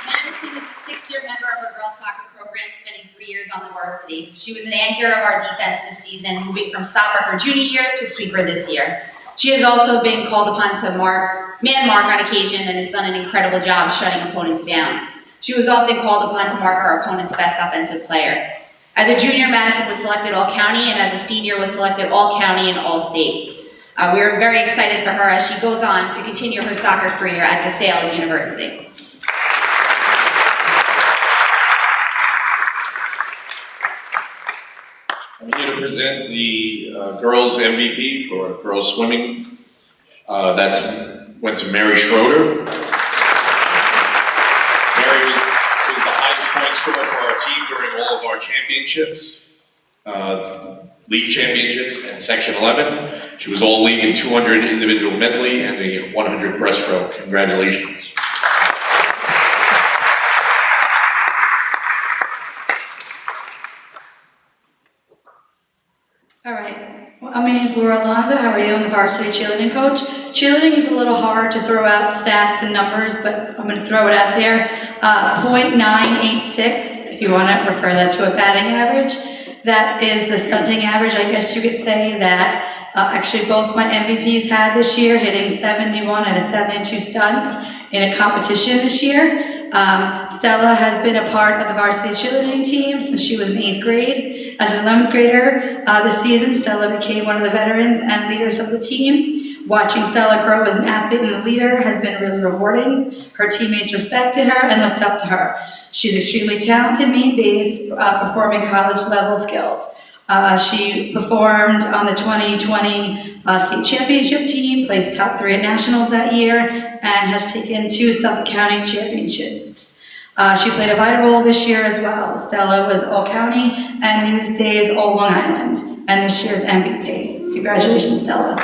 Madison is a six-year member of our girls' soccer program, spending 3 years on the varsity. She was an anchor of our defense this season, moving from stopper her junior year to sweeper this year. She has also been called upon to man mark on occasion and has done an incredible job shutting opponents down. She was often called upon to mark our opponent's best offensive player. As a junior, Madison was selected All-County, and as a senior was selected All-County and All-State. We are very excited for her as she goes on to continue her soccer career at DeSales University. I'm here to present the girls MVP for girls swimming. Went to Mary Schroeder. Mary was the highest point scorer for our team during all of our championships, league championships and Section 11. She was all league in 200 individual medley and the 100 breaststroke. Congratulations. All right. Well, my name is Laura Alonso. How are you? I'm the varsity cheerleading coach. Cheerleading is a little hard to throw out stats and numbers, but I'm going to throw it out there. 0.986, if you want to refer that to a batting average. That is the stunting average. I guess you could say that actually both my MVPs had this year, hitting 71 out of 72 stunts in a competition this year. Stella has been a part of the varsity cheerleading team since she was in 8th grade. As an 11th grader this season, Stella became one of the veterans and leaders of the team. Watching Stella grow as an athlete and a leader has been really rewarding. Her teammates respected her and looked up to her. She's extremely talented, main-based, performing college-level skills. She performed on the 2020 state championship team, placed top 3 at nationals that year, and has taken 2 Suffolk County championships. She played a vital role this year as well. Stella was All-County and Newsday's All Long Island, and this year's MVP. Congratulations, Stella.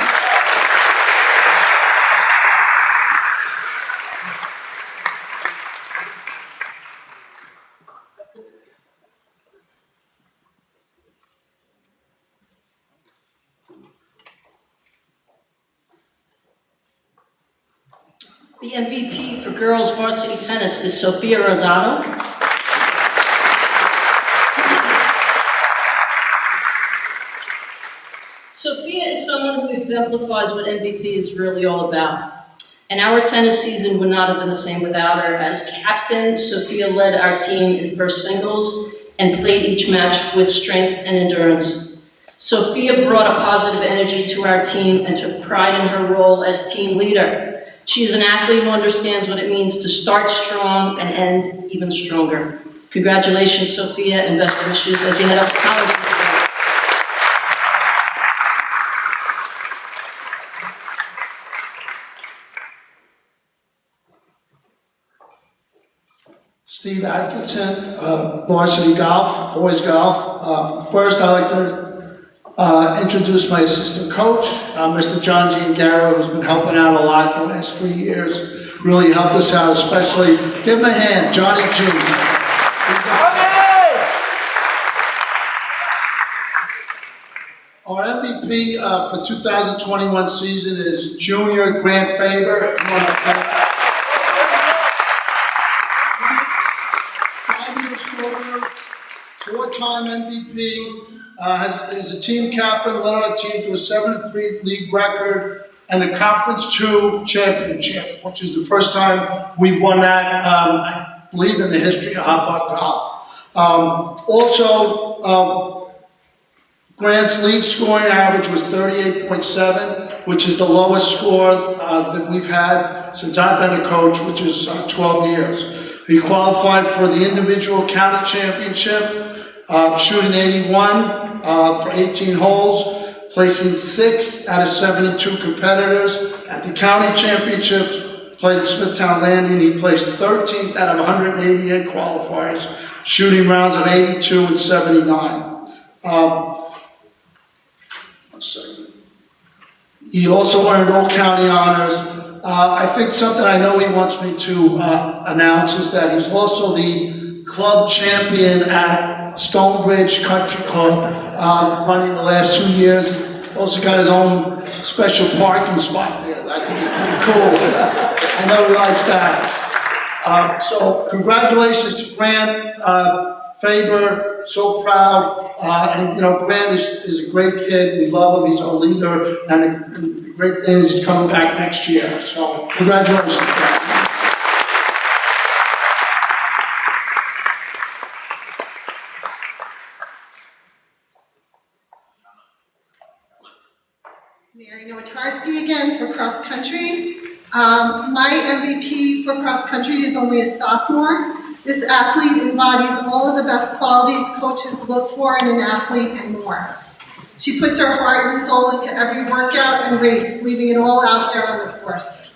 The MVP for girls varsity tennis is Sophia Rosado. Sophia is someone who exemplifies what MVP is really all about. And our tennis season would not have been the same without her. As captain, Sophia led our team in first singles and played each match with strength and endurance. Sophia brought a positive energy to our team and took pride in her role as team leader. She is an athlete who understands what it means to start strong and end even stronger. Congratulations, Sophia, and best wishes as you head up to college this year. Steve Atkinson, varsity golf, boys golf. First, I'd like to introduce my assistant coach, Mr. John Giangaro, who's been helping out a lot the last 3 years. Really helped us out, especially. Give him a hand, Johnny G. Our MVP for 2021 season is Junior Grant Faber. Come on up, Grant. 5 years older, 4-time MVP. Is a team captain, led our team to a 7-3 league record and a Conference 2 championship, which is the first time we've won that, I believe, in the history of Hauppauge golf. Also, Grant's league scoring average was 38.7, which is the lowest score that we've had since I've been a coach, which is 12 years. He qualified for the individual county championship, shooting 81 for 18 holes, placing 6 out of 72 competitors. At the county championships, played at Smithtown Landing, he placed 13th out of 188 qualifiers, shooting rounds of 82 and 79. He also earned all county honors. I think something I know he wants me to announce is that he's also the club champion at Stonebridge Country Club, running the last 2 years. He's also got his own special parking spot there. I think it's pretty cool. I know he likes that. So congratulations to Grant Faber, so proud. And you know, Grant is a great kid. We love him. He's our leader. And the great thing is he's coming back next year. So congratulations, Grant. Mary Nowatarski again for cross country. My MVP for cross country is only a sophomore. This athlete embodies all of the best qualities coaches look for in an athlete and more. She puts her heart and soul into every workout and race, leaving it all out there on the course.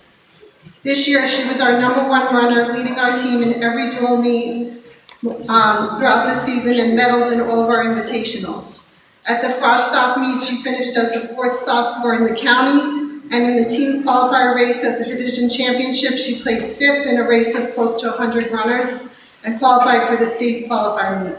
This year, she was our #1 runner, leading our team in every dual meet throughout the season and medaled in all of our invitationals. At the Frosh Stop meet, she finished as the 4th sophomore in the county, and in the team qualifier race at the division championship, she placed 5th in a race of close to 100 runners and qualified for the state qualifier meet.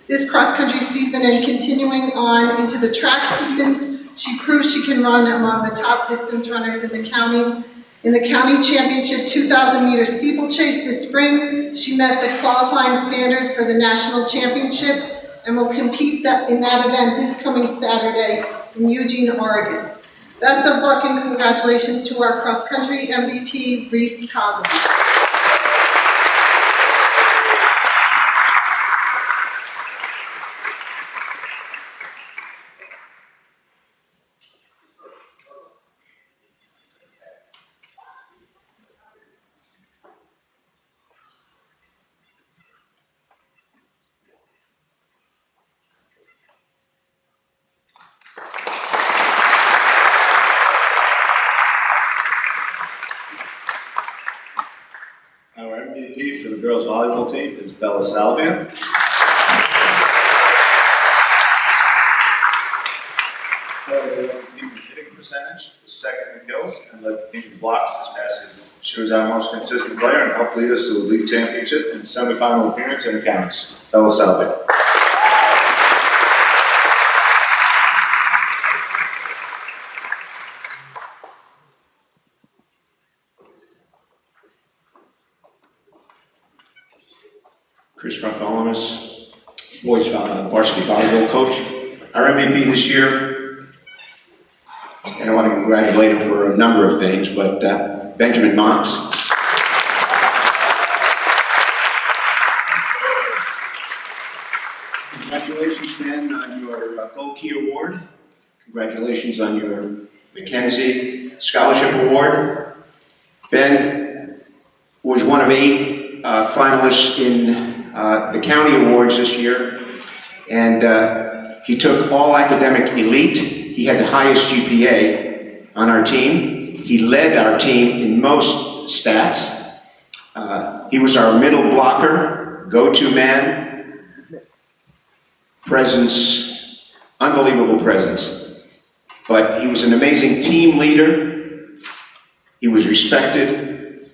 This cross-country season and continuing on into the track seasons, she proves she can run among the top distance runners in the county. In the county championship 2,000-meter steeplechase this spring, she met the qualifying standard for the national championship and will compete in that event this coming Saturday in Eugene, Oregon. Best of luck and congratulations to our cross-country MVP, Reese Cogley. Our MVP for the girls volleyball team is Bella Salvia. Bella led the team in hitting percentage, was second in kills, and led the team in blocks this past season. She was our most consistent player and helped lead us to a league championship and semifinal appearance in the counties. Bella Salvia. Chris Bartholomew, boys varsity volleyball coach. Our MVP this year, and I want to congratulate him for a number of things, but Benjamin Knox. Congratulations, Ben, on your Gold Key Award. Congratulations on your Mackenzie Scholarship Award. Ben was one of 8 finalists in the county awards this year, and he took all academic elite. He had the highest GPA on our team. He led our team in most stats. He was our middle blocker, go-to man, presence, unbelievable presence. But he was an amazing team leader. He was respected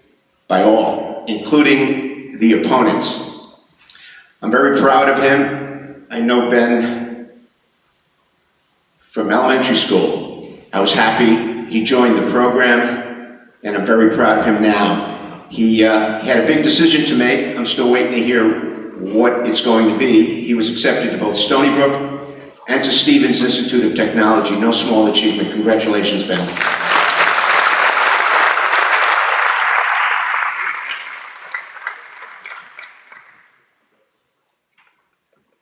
by all, including the opponents. I'm very proud of him. I know Ben from elementary school. I was happy he joined the program, and I'm very proud of him now. He had a big decision to make. I'm still waiting to hear what it's going to be. He was accepted to both Stony Brook and to Stevens Institute of Technology. No small achievement. Congratulations, Ben.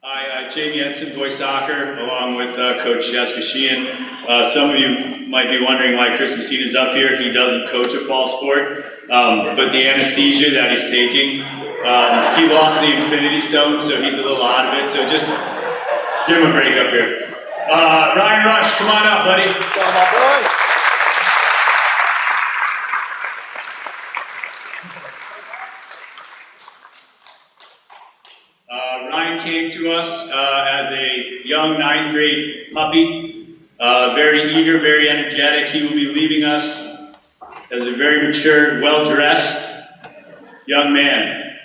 Hi, Jamie Edson, boys soccer, along with Coach Jessica Sheehan. Some of you might be wondering why Chris Messina's up here. He doesn't coach a fall sport, but the anesthesia that he's taking, he lost the Infinity Stone, so he's a little out of it. So just give him a break up here. Ryan Rush, come on up, buddy. Come on, my boy. Ryan came to us as a young 9th grade puppy, very eager, very energetic. He will be leaving us as a very mature, well-dressed young man.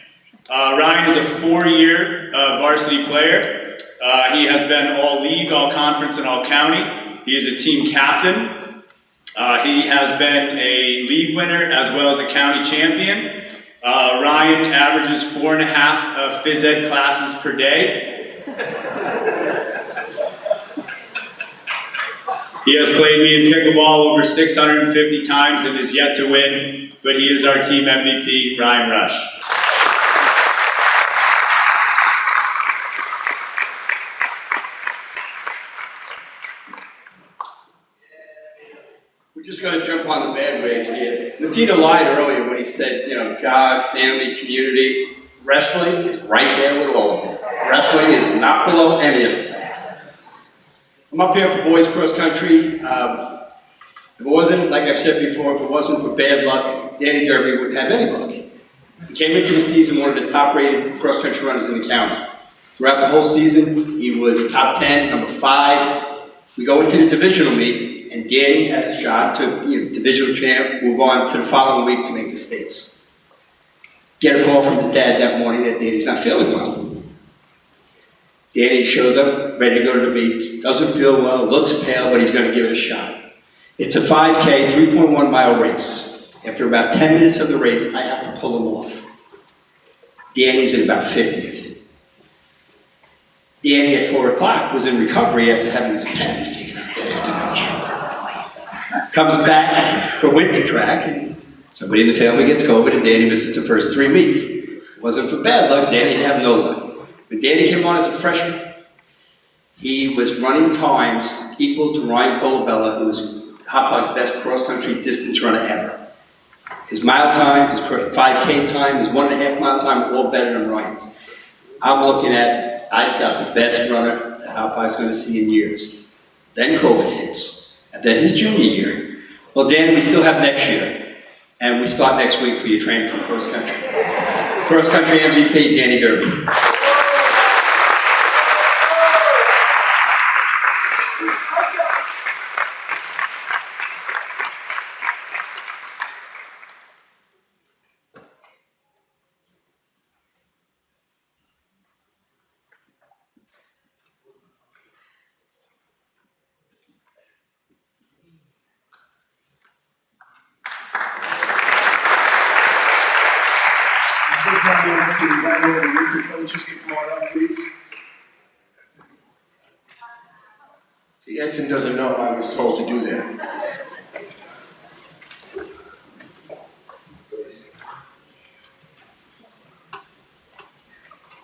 Ryan is a 4-year varsity player. He has been all league, all conference, and all county. He is a team captain. He has been a league winner as well as a county champion. Ryan averages 4.5 phys ed classes per day. He has played me in pickleball over 650 times and is yet to win, but he is our team MVP, Ryan Rush. We're just gonna jump on the bandwagon here. Messina lied earlier when he said, God, family, community. Wrestling is right there with all of it. Wrestling is not below any of it. I'm up here for boys cross country. If it wasn't, like I've said before, if it wasn't for bad luck, Danny Derby wouldn't have any luck. He came into the season one of the top-rated cross country runners in the county. Throughout the whole season, he was top 10, number 5. We go into the divisional meet, and Danny has a shot to, divisional champ, move on to the following week to make the states. Get a call from his dad that morning that Danny's not feeling well. Danny shows up, ready to go to the meet, doesn't feel well, looks pale, but he's going to give it a shot. It's a 5K, 3.1 mile race. After about 10 minutes of the race, I have to pull him off. Danny's at about 50th. Danny at 4 o'clock was in recovery after having his appendix taken out that afternoon. Comes back for winter track, and somebody in the family gets COVID, and Danny misses the first 3 meets. It wasn't for bad luck, Danny had no luck. When Danny came on as a freshman, he was running times equal to Ryan Colabella, who was Hauppauge's best cross-country distance runner ever. His mile time, his 5K time, his 1.5 mile time were all better than Ryan's. I'm looking at, I've got the best runner that Hauppauge's going to see in years. Then COVID hits, and then his junior year. Well, Dan, we still have next year, and we start next week for your training for cross-country. Cross-country MVP, Danny Derby. Coaches can come on up, please. See, Edson doesn't know I was told to do that.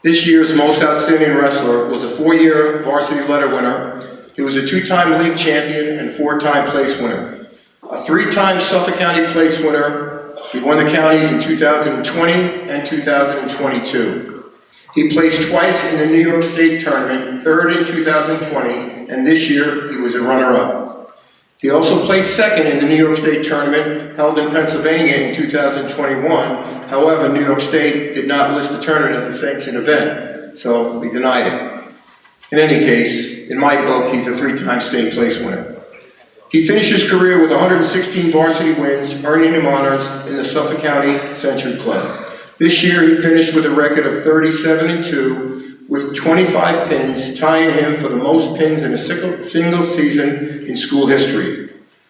This year's most outstanding wrestler was a 4-year varsity letter winner. He was a 2-time league champion and 4-time place winner. A 3-time Suffolk County place winner. He won the counties in 2020 and 2022. He placed twice in the New York State tournament, 3rd in 2020, and this year he was a runner-up. He also placed 2nd in the New York State tournament held in Pennsylvania in 2021. However, New York State did not list the tournament as a sanctioned event, so we denied it. In any case, in my book, he's a 3-time state place winner. He finished his career with 116 varsity wins, earning him honors in the Suffolk County Century Club. This year, he finished with a record of 37-2, with 25 pins, tying him for the most pins in a single season in school history.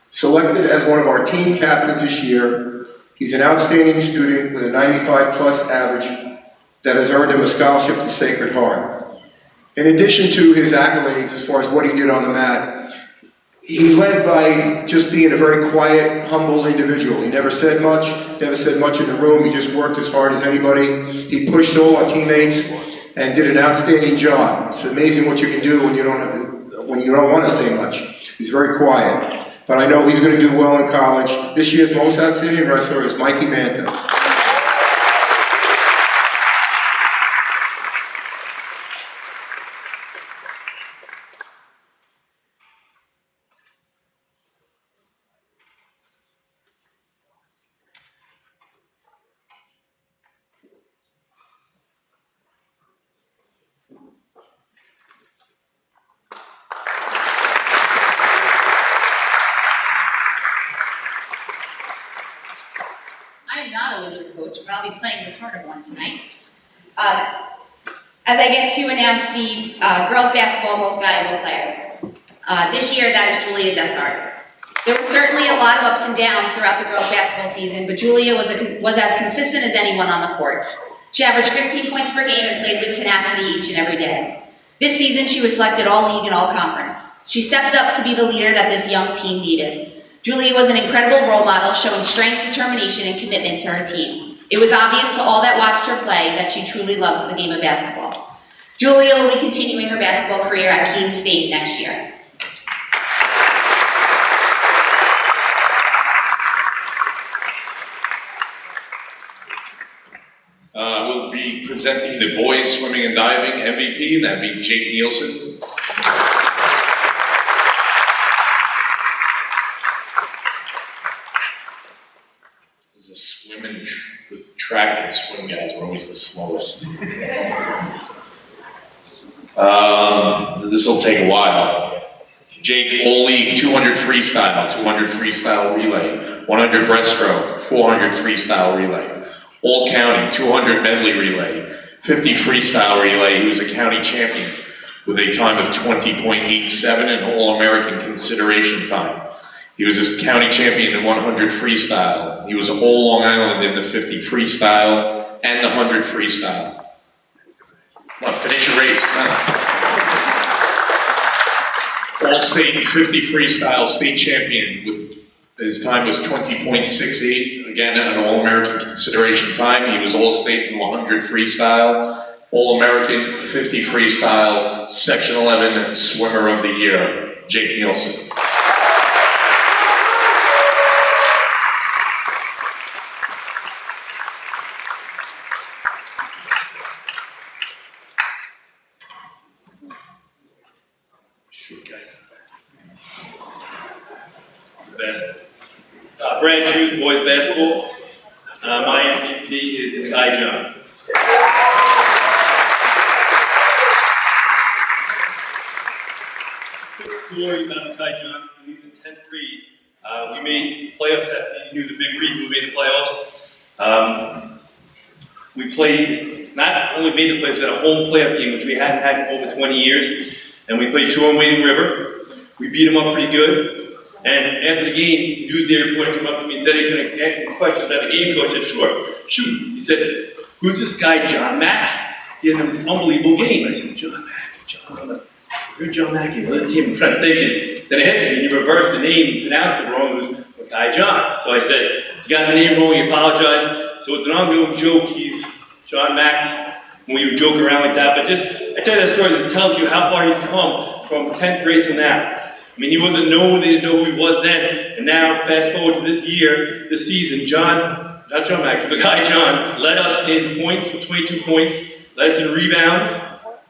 Selected as one of our team captains this year, he's an outstanding student with a 95+ average that has earned him a scholarship to Sacred Heart. In addition to his accolades as far as what he did on the mat, he led by just being a very quiet, humble individual. He never said much in the room. He just worked as hard as anybody. He pushed all our teammates and did an outstanding job. It's amazing what you can do when you don't want to say much. He's very quiet. But I know he's going to do well in college. This year's most outstanding wrestler is Mikey Manta. I am not a winter coach, but I'll be playing the part of one tonight. as I get to announce the girls' basketball most valuable player. This year, that is Julia Dessart. There were certainly a lot of ups and downs throughout the girls' basketball season, but Julia was as consistent as anyone on the court. She averaged 15 points per game and played with tenacity each and every day. This season, she was selected all-league and all-conference. She stepped up to be the leader that this young team needed. Julia was an incredible role model, showing strength, determination, and commitment to her team. It was obvious to all that watched her play that she truly loves the game of basketball. Julia will be continuing her basketball career at Keene State next year. We'll be presenting the boys swimming and diving MVP, and that'd be Jake Nielsen. There's a swimming, the track and swim guys are always the slowest. This will take a while. Jake, all league, 200 freestyle, 200 freestyle relay, 100 breaststroke, 400 freestyle relay. All county, 200 medley relay, 50 freestyle relay. He was a county champion with a time of 20.87 and All-American consideration time. He was a county champion in 100 freestyle. He was all Long Island in the 50 freestyle and the 100 freestyle. Come on, finish your race, come on. All-state 50 freestyle state champion with his time was 20.68, again an All-American consideration time. He was All-State in 100 freestyle, All-American 50 freestyle, Section 11 Swimmer of the Year, Jake Nielsen. Brand Hughes, boys basketball. My MVP is Kai John. Quick story about Kai John. When he was in 10th grade, we made playoffs that season. He was a big reason we made the playoffs. We played, not only made the playoffs, we had a home playoff game, which we hadn't had in over 20 years. And we played Shore and Wading River. We beat them up pretty good. And after the game, Newsday reporter came up to me and said he was going to ask me questions about the game coach at Shore. Shoot, he said, who's this guy, John Mack? He had an unbelievable game. I said, John Mack, where's John Mack? Another team. I'm trying to think. And then it hits me. He reversed the name. He pronounced it wrong. It was Kai John. So I said, you got the name wrong. He apologized. So it's an ongoing joke. He's John Mack. When you joke around like that. But just, I tell you that story because it tells you how far he's come from 10th grade to now. I mean, he wasn't known, they didn't know who he was then, and now, fast forward to this year, this season, not John Mack, the guy John, led us in points with 22 points, led us in rebounds,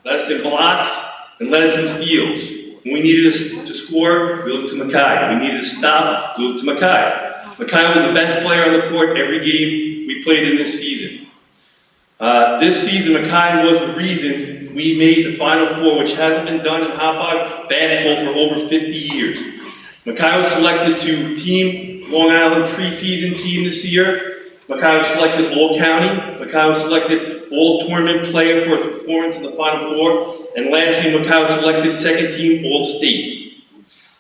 led us in blocks, and led us in steals. When we needed to score, we looked to Mackay. We needed to stop, we looked to Mackay. Mackay was the best player on the court every game we played in this season. This season, Mackay was the reason we made the Final Four, which hasn't been done in Hauppauge basketball for over 50 years. Mackay was selected to Team Long Island preseason team this year. Mackay was selected All-County. Mackay was selected All-Tournament player for his performance in the Final Four. And lastly, Mackay was selected second team All-State.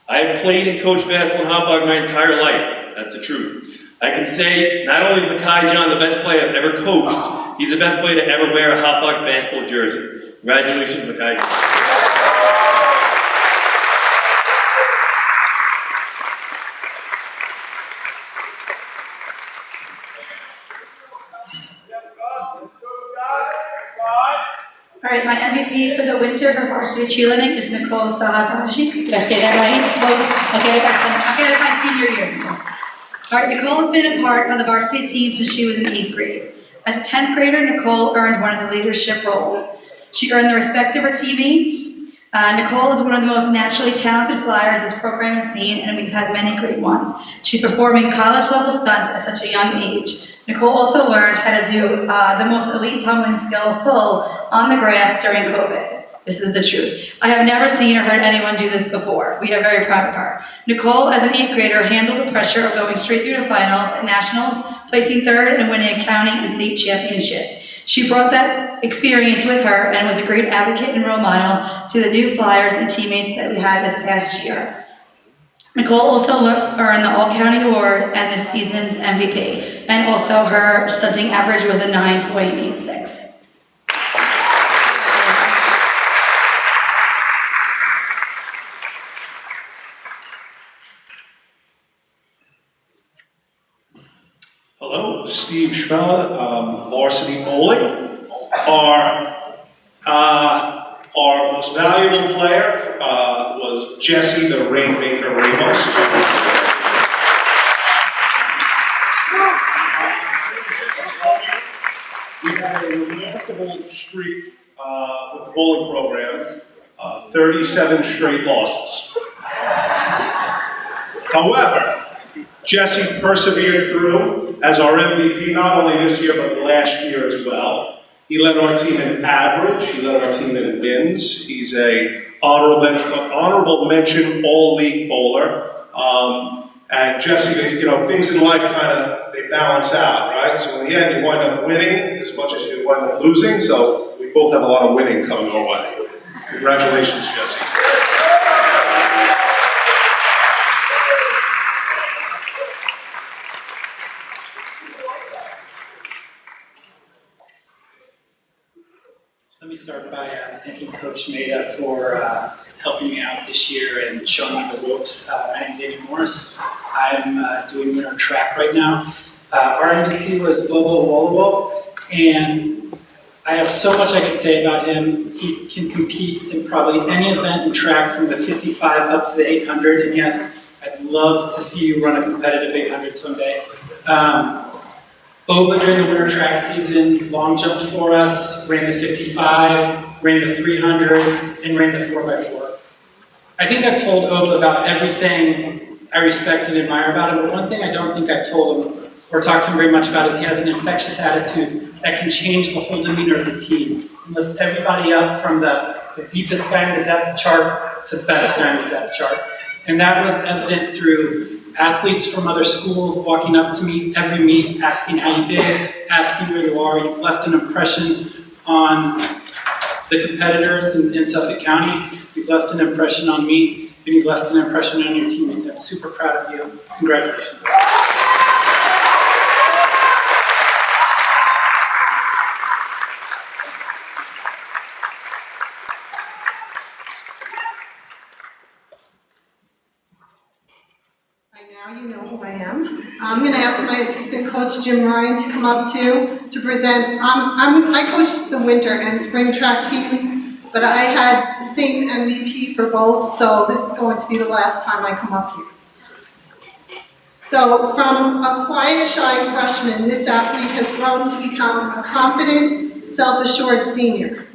I have played and coached basketball in Hauppauge my entire life. That's the truth. I can say not only is Mackay John the best player I've ever coached, he's the best player to ever wear a Hauppauge basketball jersey. Congratulations, Mackay. All right, my MVP for the winter for varsity cheerleading is Nicole Sahagashi. Did I say that right? Close. I'll get it my senior year. All right, Nicole has been a part of the varsity team since she was in 8th grade. As a 10th grader, Nicole earned one of the leadership roles. She earned the respect of her teammates. Nicole is one of the most naturally talented flyers this program has seen, and we've had many great ones. She's performing college-level stunts at such a young age. Nicole also learned how to do the most elite tumbling skill full on the grass during COVID. This is the truth. I have never seen or heard anyone do this before. We are very proud of her. Nicole, as an 8th grader, handled the pressure of going straight through to finals and nationals, placing 3rd and winning a county and state championship. She brought that experience with her and was a great advocate and role model to the new Flyers and teammates that we had this past year. Nicole also earned the All-County Award and this season's MVP, and also her stunting average was a 9.86. Hello, Steve Schmella, varsity bowling. Our most valuable player was Jesse the Rainmaker Ramos. We had a remarkable streak with the bowling program, 37 straight losses. However, Jesse persevered through as our MVP, not only this year, but last year as well. He led our team in average, he led our team in wins. He's a honorable mention all-league bowler. And Jesse, things in life they balance out, right? So in the end, you wind up winning as much as you wind up losing. So we both have a lot of winning coming our way. Congratulations, Jesse. Let me start by thanking Coach Maida for helping me out this year and showing me the ropes. My name is David Morris. I'm doing winter track right now. Our MVP was Bobo Wolowo, and I have so much I could say about him. He can compete in probably any event in track from the 55 up to the 800, and yes, I'd love to see you run a competitive 800 someday. Boba during the winter track season long jumped for us, ran the 55, ran the 300, and ran the 4x4. I think I've told Oba about everything I respect and admire about him, but one thing I don't think I've told him or talked to him very much about is he has an infectious attitude that can change the whole demeanor of the team and lift everybody up from the deepest guy in the depth chart to the best guy in the depth chart. And that was evident through athletes from other schools walking up to me every meet, asking how you did, asking where you are. You've left an impression on the competitors in Suffolk County. You've left an impression on me, and you've left an impression on your teammates. I'm super proud of you. Congratulations. Now you know who I am. I'm going to ask my assistant coach, Jim Ryan, to come up to present. I coached the winter and spring track teams, but I had the same MVP for both, so this is going to be the last time I come up here. So from a quiet, shy freshman, this athlete has grown to become a confident, self-assured senior.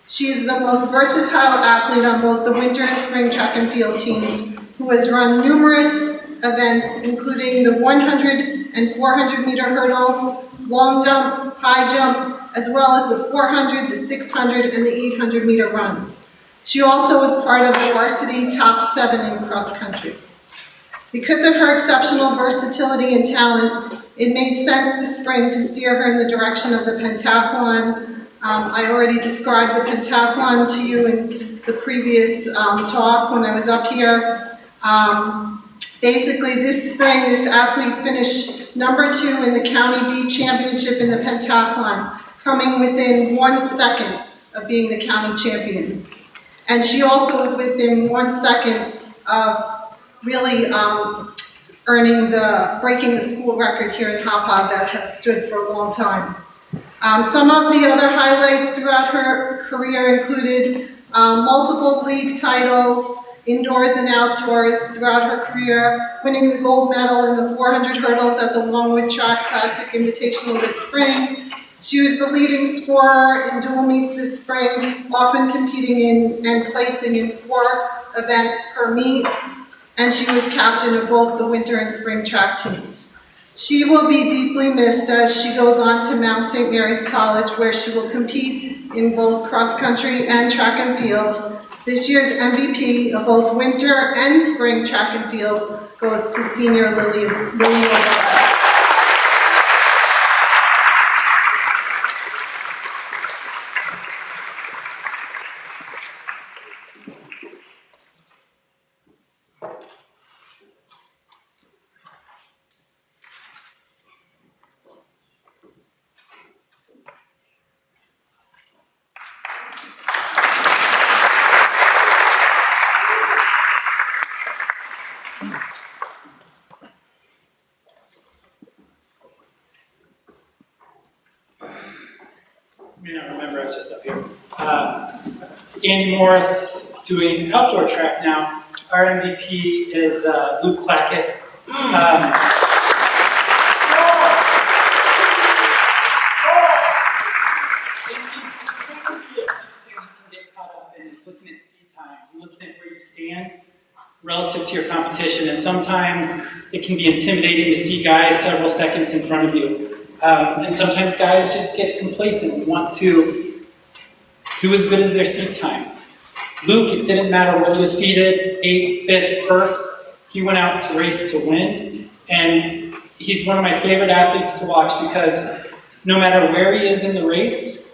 She is the most versatile athlete on both the winter and spring track and field teams, who has run numerous events, including the 100 and 400 meter hurdles, long jump, high jump, as well as the 400, the 600, and the 800 meter runs. She also was part of the varsity top 7 in cross country. Because of her exceptional versatility and talent, it made sense this spring to steer her in the direction of the pentathlon. I already described the pentathlon to you in the previous talk when I was up here. Basically, this spring, this athlete finished number 2 in the County B Championship in the pentathlon, coming within 1 second of being the county champion. And she also was within 1 second of really breaking the school record here in Hauppauge that has stood for a long time. Some of the other highlights throughout her career included multiple league titles, indoors and outdoors throughout her career, winning the gold medal in the 400 hurdles at the Longwood Track Classic Invitational this spring. She was the leading scorer in dual meets this spring, often competing in and placing in 4 events per meet, and she was captain of both the winter and spring track teams. She will be deeply missed as she goes on to Mount St. Mary's College, where she will compete in both cross country and track and field. This year's MVP of both winter and spring track and field goes to senior Lily O'Donnell. Andy Morris doing outdoor track now. Our MVP is Luke Clackett. Looking at seat times, looking at where you stand relative to your competition, and sometimes it can be intimidating to see guys several seconds in front of you. And sometimes guys just get complacent and want to do as good as their seat time. Luke, it didn't matter whether he was seated 8th, 5th, 1st, he went out to race to win. And he's one of my favorite athletes to watch because no matter where he is in the race,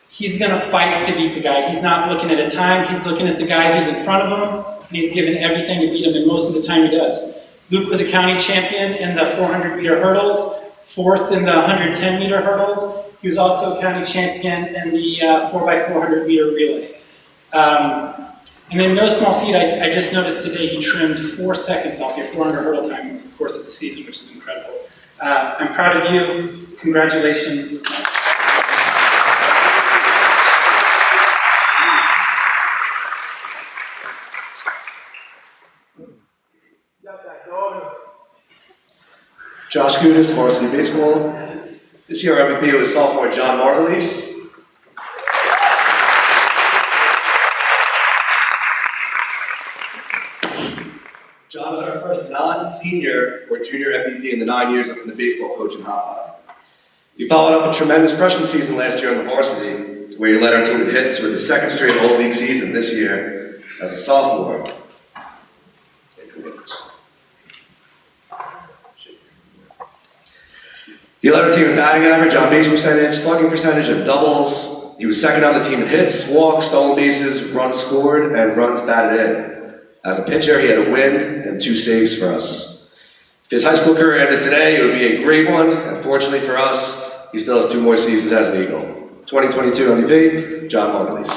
he's gonna fight to beat the guy. He's not looking at a time, he's looking at the guy who's in front of him, and he's giving everything to beat him, and most of the time he does. Luke was a county champion in the 400-meter hurdles, 4th in the 110-meter hurdles. He was also a county champion in the 4x400-meter relay. And then no small feat, I just noticed today he trimmed 4 seconds off your 400 hurdle time over the course of the season, which is incredible. I'm proud of you. Congratulations. Josh Gudis, varsity baseball. This year our MVP was sophomore John Margulies. John was our first non-senior or junior MVP in the 9 years I've been the baseball coach in Hauppauge. He followed up a tremendous freshman season last year on the varsity, where he led our team in hits with the second straight All League season this year as a sophomore. He led our team in batting average, on base percentage, slugging percentage, and doubles. He was second on the team in hits, walks, stolen bases, runs scored, and runs batted in. As a pitcher, he had a win and 2 saves for us. If his high school career ended today, it would be a great one. Unfortunately for us, he still has 2 more seasons as an Eagle. 2022 MVP, John Margulies.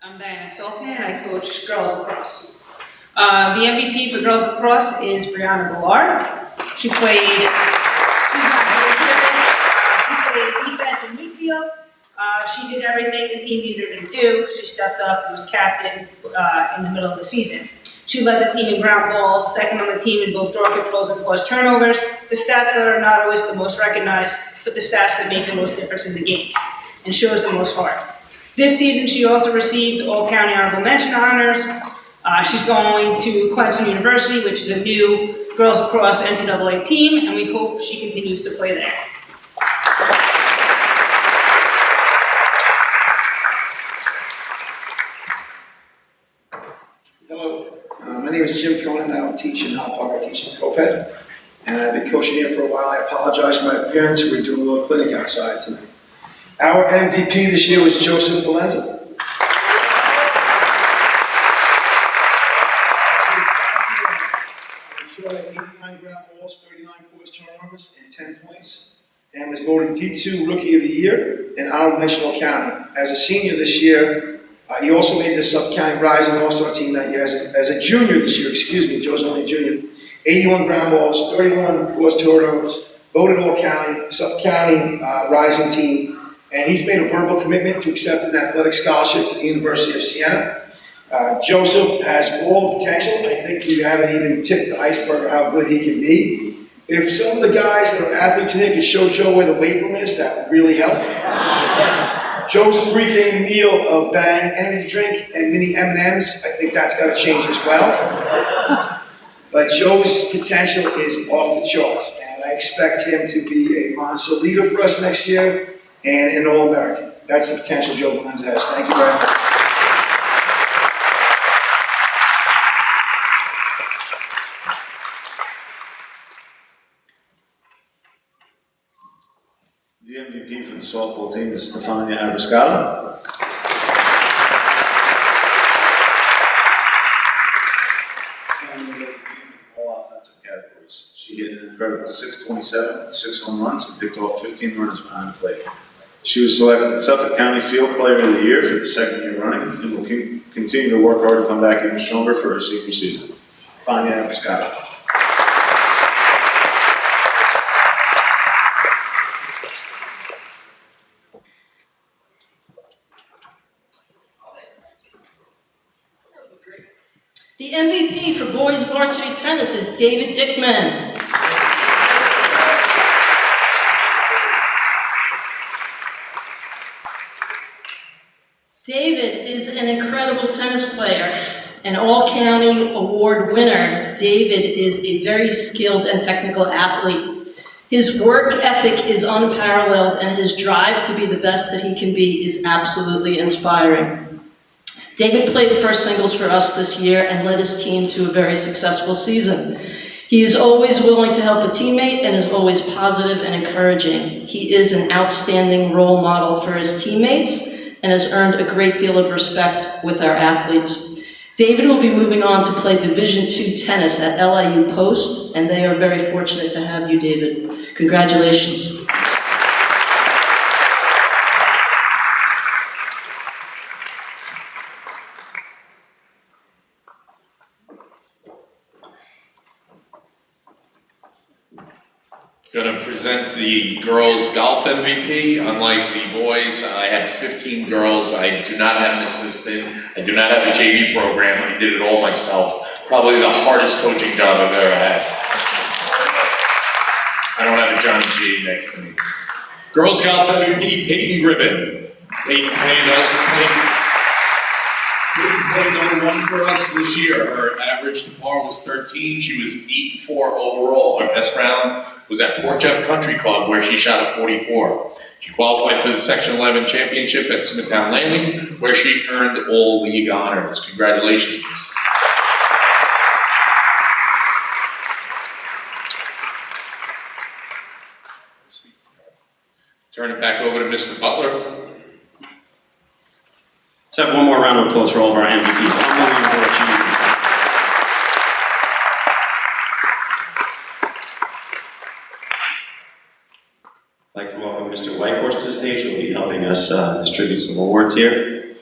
I'm Diana Sultan, and I coach girls lacrosse. The MVP for girls lacrosse is Brianna Ballard. She played defense and midfield. She did everything the team needed her to do. She stepped up and was captain in the middle of the season. She led the team in ground balls, second on the team in both draw controls and caused turnovers. The stats that are not always the most recognized, but the stats that make the most difference in the game and shows the most heart. This season, she also received All County Honorable Mention honors. She's going to Clemson University, which is a new girls lacrosse NCAA team, and we hope she continues to play there. Hello, my name is Jim Conan. I don't teach in Hauppauge, I teach in Coped. And I've been coaching here for a while. I apologize for my appearance. We're doing a little clinic outside tonight. Our MVP this year was Joseph Valenza. He shot at 89 ground balls, 39 caused turnovers, and 10 points, and was voted D2 Rookie of the Year in Honorable Mention All County. As a senior this year, he also made the Suffolk County Rising All-Star team that year. As a junior this year, Joe's only a junior, 81 ground balls, 31 caused turnovers, voted All County, Suffolk County Rising team. And he's made a verbal commitment to accept an athletic scholarship to the University of Siena. Joseph has all the potential. I think you haven't even tipped the iceberg of how good he can be. If some of the guys that are athletes in here could show Joe where the weight room is, that would really help. Joe's pregame meal of Bang energy drink and mini M&Ms, I think that's got to change as well. But Joe's potential is off the charts, and I expect him to be a monster leader for us next year and an All-American. That's the potential Joe Valenza has. Thank you very much. The MVP for the softball team is Stefania Abiscata. All offensive categories. She hit an incredible 627, 6 home runs, and picked off 15 runners behind the plate. She was selected Suffolk County Field Player of the Year for the 2nd year running, and will continue to work hard to come back even stronger for her senior season. Stefania Abiscata. varsity tennis is David Dickman. David is an incredible tennis player, an all-county award winner. David is a very skilled and technical athlete. His work ethic is unparalleled, and his drive to be the best that he can be is absolutely inspiring. David played first singles for us this year and led his team to a very successful season. He is always willing to help a teammate and is always positive and encouraging. He is an outstanding role model for his teammates and has earned a great deal of respect with our athletes. David will be moving on to play Division II tennis at LIU Post, and they are very fortunate to have you, David. Congratulations. Going to present the girls golf MVP. Unlike the boys, I had 15 girls. I do not have an assistant. I do not have a JV program. I did it all myself. Probably the hardest coaching job I've ever had. I don't have a Johnny G next to me. Girls golf MVP, Peyton Gribben. Peyton played number 1 for us this year. Her average to par was 13. She was 8-4 overall. Her best round was at Port Jeff Country Club, where she shot a 44. She qualified for the Section 11 championship at Smithtown Landing, where she earned all league honors. Congratulations. Turn it back over to Mr. Butler. Let's have one more round of applause for all of our MVPs. Unbelievable achievements. I'd like to welcome Mr. Whitehorse to the stage, who will be helping us distribute some awards here.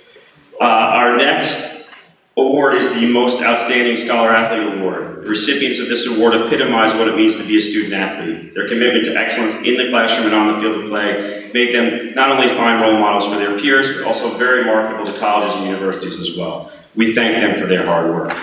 Our next award is the Most Outstanding Scholar Athlete Award. The recipients of this award epitomize what it means to be a student athlete. Their commitment to excellence in the classroom and on the field of play made them not only fine role models for their peers, but also very marketable to colleges and universities as well. We thank them for their hard work.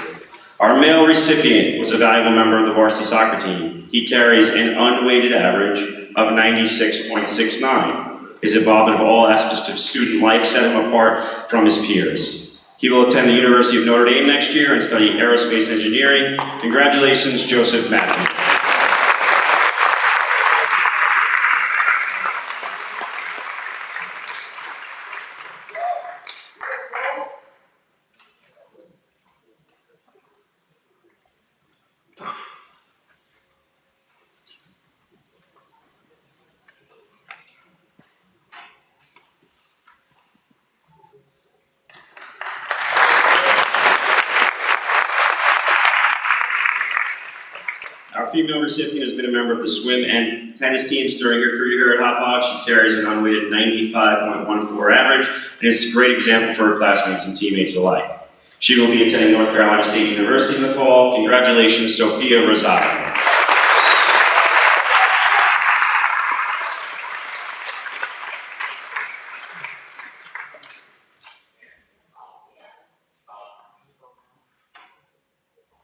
Our male recipient was a valuable member of the varsity soccer team. He carries an unweighted average of 96.69. His involvement of all aspects of student life set him apart from his peers. He will attend the University of Notre Dame next year and study aerospace engineering. Congratulations, Joseph Matthew. Our female recipient has been a member of the swim and tennis teams during her career here at Hauppauge. She carries an unweighted 95.14 average and is a great example for her classmates and teammates alike. She will be attending North Carolina State University in the fall. Congratulations, Sophia Rosado.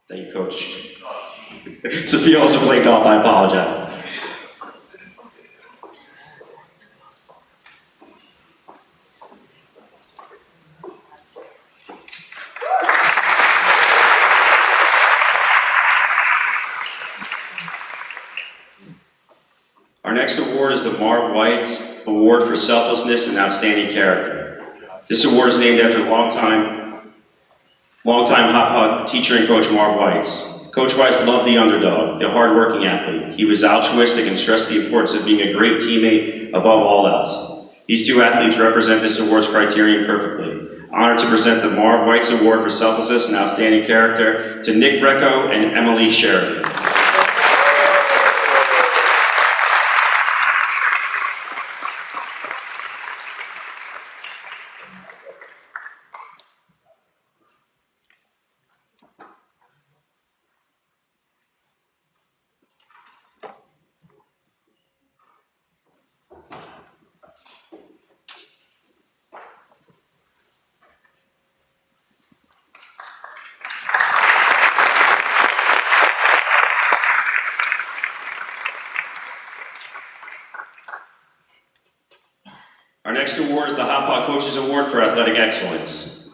Thank you, Coach. Sophia also played golf, I apologize. Our next award is the Marv White's Award for Selflessness and Outstanding Character. This award is named after longtime Hauppauge teacher and coach Marv White's. Coach Weiss loved the underdog, the hard-working athlete. He was altruistic and stressed the importance of being a great teammate above all else. These two athletes represent this award's criterion perfectly. Honored to present the Marv White's Award for Selflessness and Outstanding Character to Nick Greco and Emily Sheridan. next award is the Hauppauge Coaches Award for Athletic Excellence.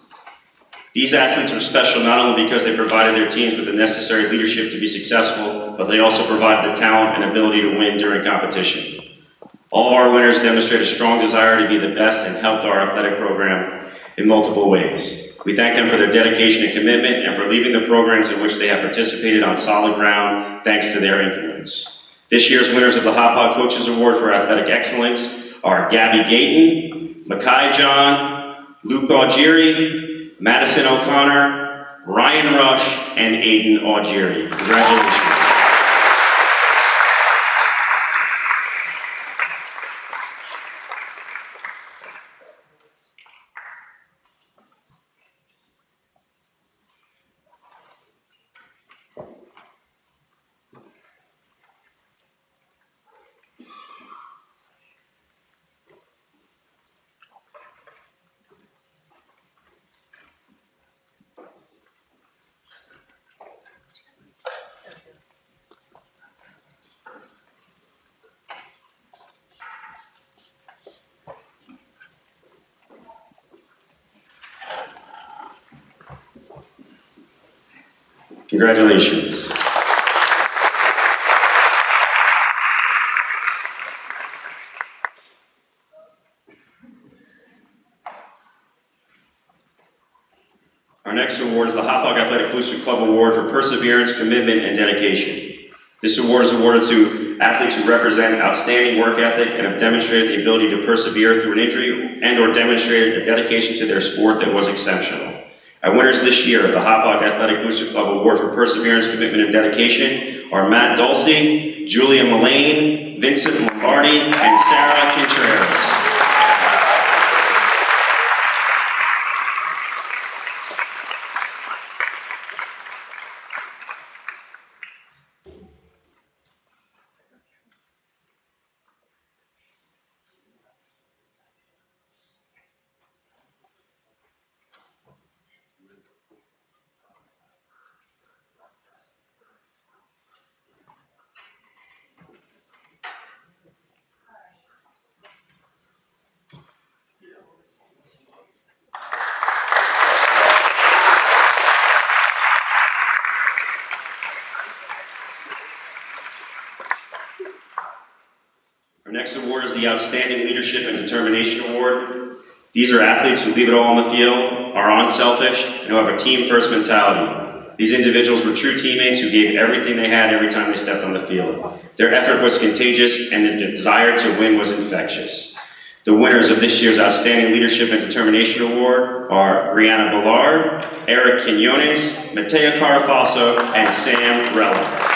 These athletes were special not only because they provided their teams with the necessary leadership to be successful, but they also provided the talent and ability to win during competition. All of our winners demonstrate a strong desire to be the best and helped our athletic program in multiple ways. We thank them for their dedication and commitment and for leaving the programs in which they have participated on solid ground thanks to their influence. This year's winners of the Hauppauge Coaches Award for Athletic Excellence are Gabby Gayton, Makai John, Luke Augeri, Madison O'Connor, Ryan Rush, and Aiden Augeri. Congratulations. Congratulations. Our next award is the Hauppauge Athletic Booster Club Award for Perseverance, Commitment, and Dedication. This award is awarded to athletes who represent outstanding work ethic and have demonstrated the ability to persevere through an injury and/or demonstrated a dedication to their sport that was exceptional. Our winners this year of the Hauppauge Athletic Booster Club Award for Perseverance, Commitment, and Dedication are Matt Dulce, Julia Mullane, Vincent Lombardi, and Sarah Contreras. Our next award is the Outstanding Leadership and Determination Award. These are athletes who leave it all on the field, are unselfish, and who have a team-first mentality. These individuals were true teammates who gave everything they had every time they stepped on the field. Their effort was contagious, and their desire to win was infectious. The winners of this year's Outstanding Leadership and Determination Award are Brianna Ballard, Eric Quinones, Mateo Carafaso, and Sam Rella.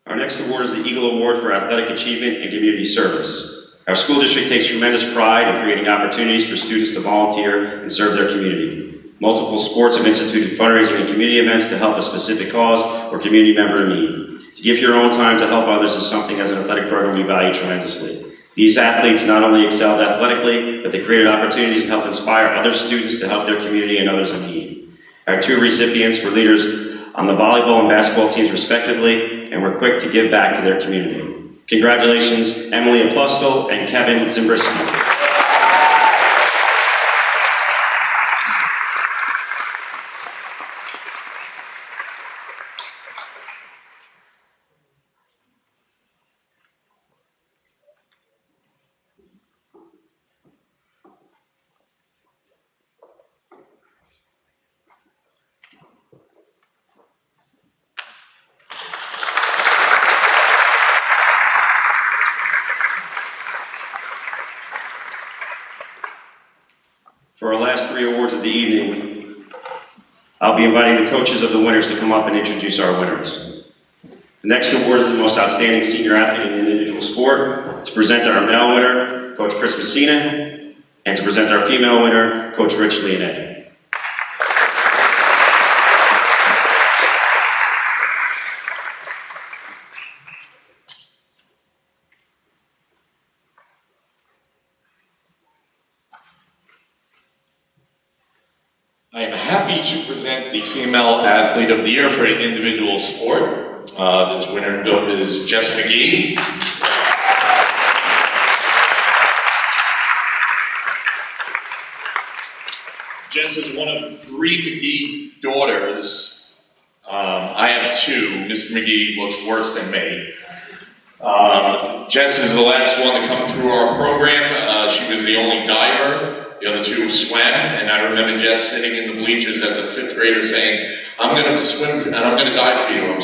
Our next award is the Eagle Award for Athletic Achievement and Community Service. Our school district takes tremendous pride in creating opportunities for students to volunteer and serve their community. Multiple sports have instituted fundraising and community events to help a specific cause or community member in need. To give your own time to help others is something as an athletic program we value tremendously. These athletes not only excelled athletically, but they created opportunities to help inspire other students to help their community and others in need. Our two recipients were leaders on the volleyball and basketball teams respectively, and were quick to give back to their community. Congratulations, Emily Apostol and Kevin Zimbriski. For our last three awards of the evening, I'll be inviting the coaches of the winners to come up and introduce our winners. The next award is the most outstanding senior athlete in an individual sport. To present our male winner, Coach Chris Messina, and to present our female winner, Coach Rich Leonetti. I am happy to present the Female Athlete of the Year for an individual sport. This winner is Jess McGee. Jess is one of 3 McGee daughters. I have 2. Miss McGee looks worse than me. Jess is the last one to come through our program. She was the only diver. The other 2 swam, and I remember Jess sitting in the bleachers as a 5th grader saying, I'm going to swim, and I'm going to dive for you, I'm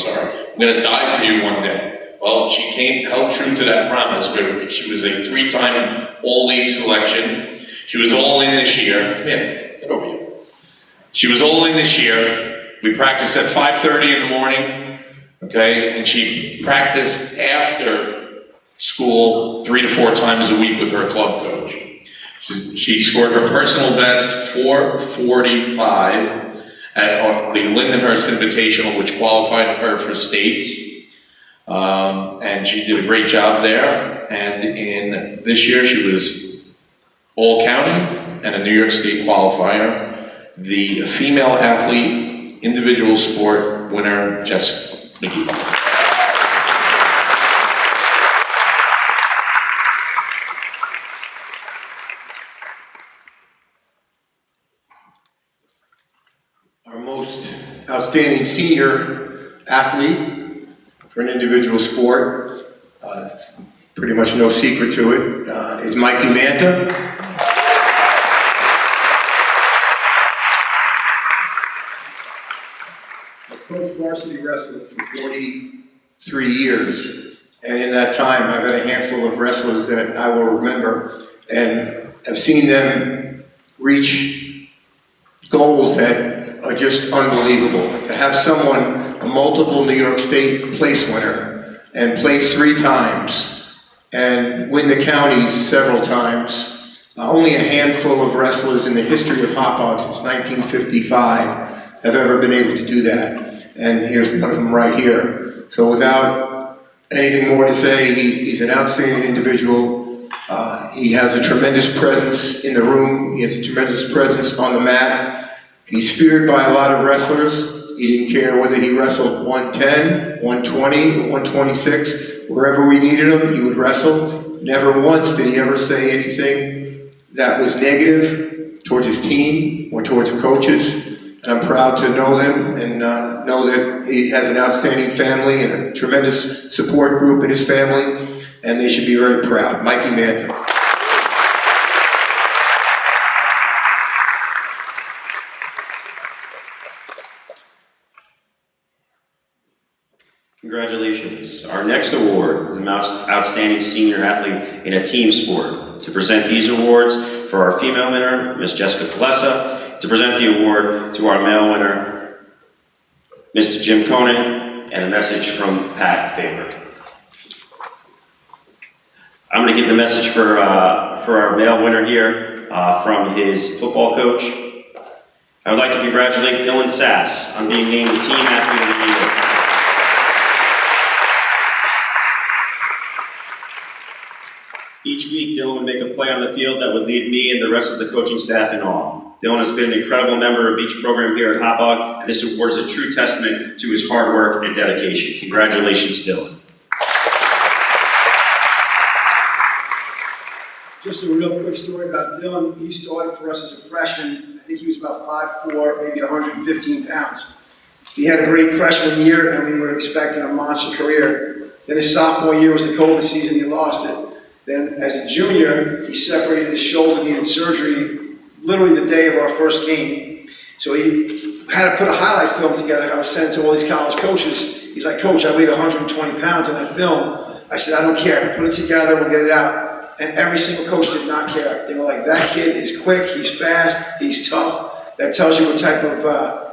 going to dive for you one day. Well, she held true to that promise. She was a 3-time All-League selection. She was all in this year. Come here, get over here. She was all in this year. We practiced at 5:30 in the morning, okay, and she practiced after school 3 to 4 times a week with her club coach. She scored her personal best 4:45 at the Lindenhurst Invitational, which qualified her for states. And she did a great job there. And in this year, she was All County and a New York State qualifier. The female athlete, individual sport winner, Jess McGee. Outstanding senior athlete for an individual sport, pretty much no secret to it, is Mikey Manta. I've coached varsity wrestling for 43 years, and in that time I've had a handful of wrestlers that I will remember, and have seen them reach goals that are just unbelievable. To have someone, a multiple New York State place winner, and place 3 times, and win the counties several times. Only a handful of wrestlers in the history of Hauppauge since 1955 have ever been able to do that. And here's one of them right here. So without anything more to say, he's an outstanding individual. He has a tremendous presence in the room. He has a tremendous presence on the mat. He's feared by a lot of wrestlers. He didn't care whether he wrestled 110, 120, or 126. Wherever we needed him, he would wrestle. Never once did he ever say anything that was negative towards his team or towards coaches. And I'm proud to know them and know that he has an outstanding family and a tremendous support group in his family, and they should be very proud. Mikey Manta. Congratulations. Our next award is the most outstanding senior athlete in a team sport. To present these awards for our female winner, Ms. Jessica Palessa. To present the award to our male winner, Mr. Jim Conan, and a message from Pat Faber. I'm going to give the message for our male winner here from his football coach. I would like to congratulate Dylan Sass on being named the Team Athlete of the Year. Each week, Dylan would make a play on the field that would leave me and the rest of the coaching staff in awe. Dylan has been an incredible member of each program here at Hauppauge, and this award is a true testament to his hard work and dedication. Congratulations, Dylan. Just a real quick story about Dylan. He started for us as a freshman. I think he was about 5'4", maybe 115 pounds. He had a great freshman year, and we were expecting a monster career. Then his sophomore year was the COVID season. He lost it. Then as a junior, he separated his shoulder, needed surgery, literally the day of our first game. So he had to put a highlight film together. I was sent to all these college coaches. He's like, Coach, I weighed 120 pounds in that film. I said, I don't care. Put it together, we'll get it out. And every single coach did not care. They were like, that kid is quick, he's fast, he's tough. That tells you what type of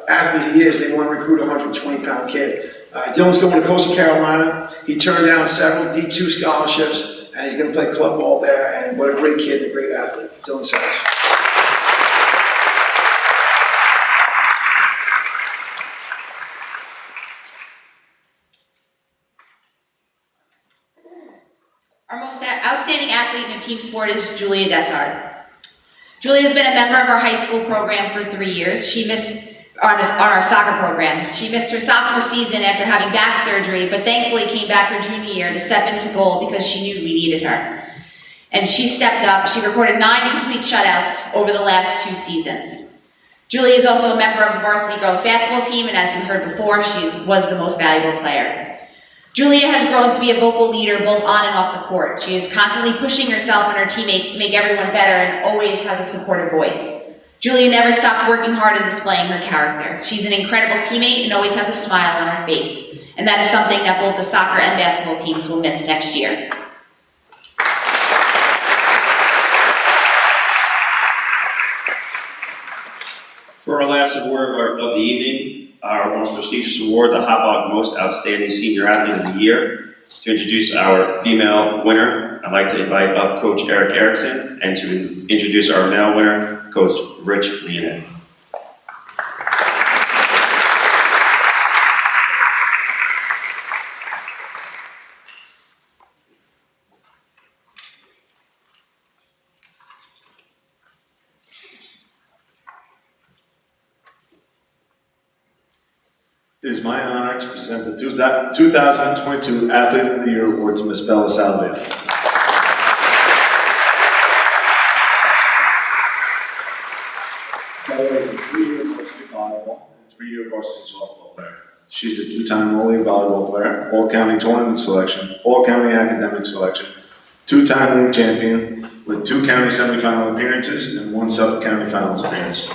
athlete he is, they want to recruit a 120-pound kid. Dylan's going to Coastal Carolina. He turned down several D2 scholarships, and he's going to play club ball there. And what a great kid and a great athlete, Dylan says. Our most outstanding athlete in a team sport is Julia Dessart. Julia has been a member of our high school program for 3 years. She missed on our soccer program. She missed her sophomore season after having back surgery, but thankfully came back her junior year to step into goal because she knew we needed her. And she stepped up. She recorded 9 complete shutouts over the last 2 seasons. Julia is also a member of the varsity girls basketball team, and as you heard before, she was the most valuable player. Julia has grown to be a vocal leader both on and off the court. She is constantly pushing herself and her teammates to make everyone better and always has a supportive voice. Julia never stopped working hard and displaying her character. She's an incredible teammate and always has a smile on her face. And that is something that both the soccer and basketball teams will miss next year. For our last award of the evening, our most prestigious award, the Hauppauge Most Outstanding Senior Athlete of the Year. To introduce our female winner, I'd like to invite up Coach Eric Erickson, and to introduce our male winner, Coach Rich Leonet. It is my honor to present the 2022 Athlete of the Year Award to Ms. Bella Salvia. Bella is a 3-year varsity volleyball and 3-year varsity softball player. She's a 2-time All-League volleyball player, All-County Tournament selection, All-County Academic selection, 2-time league champion with 2 county semifinal appearances and 1 Suffolk County Finals appearance.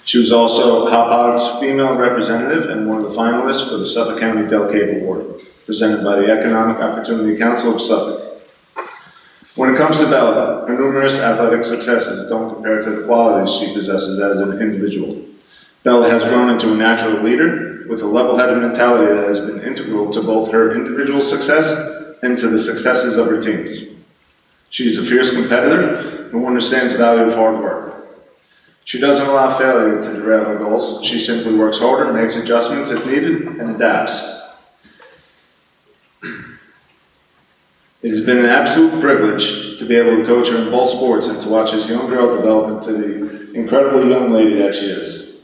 She was also Hauppauge's female representative and one of the finalists for the Suffolk County Del Cape Award, presented by the Economic Opportunity Council of Suffolk. When it comes to Bella, her numerous athletic successes don't compare to the qualities she possesses as an individual. Bella has grown into a natural leader with a level-headed mentality that has been integral to both her individual success and to the successes of her teams. She is a fierce competitor who understands the value of hard work. She doesn't allow failure to derail her goals. She simply works harder, makes adjustments if needed, and adapts. It has been an absolute privilege to be able to coach her in both sports and to watch this young girl develop into the incredible young lady that she is.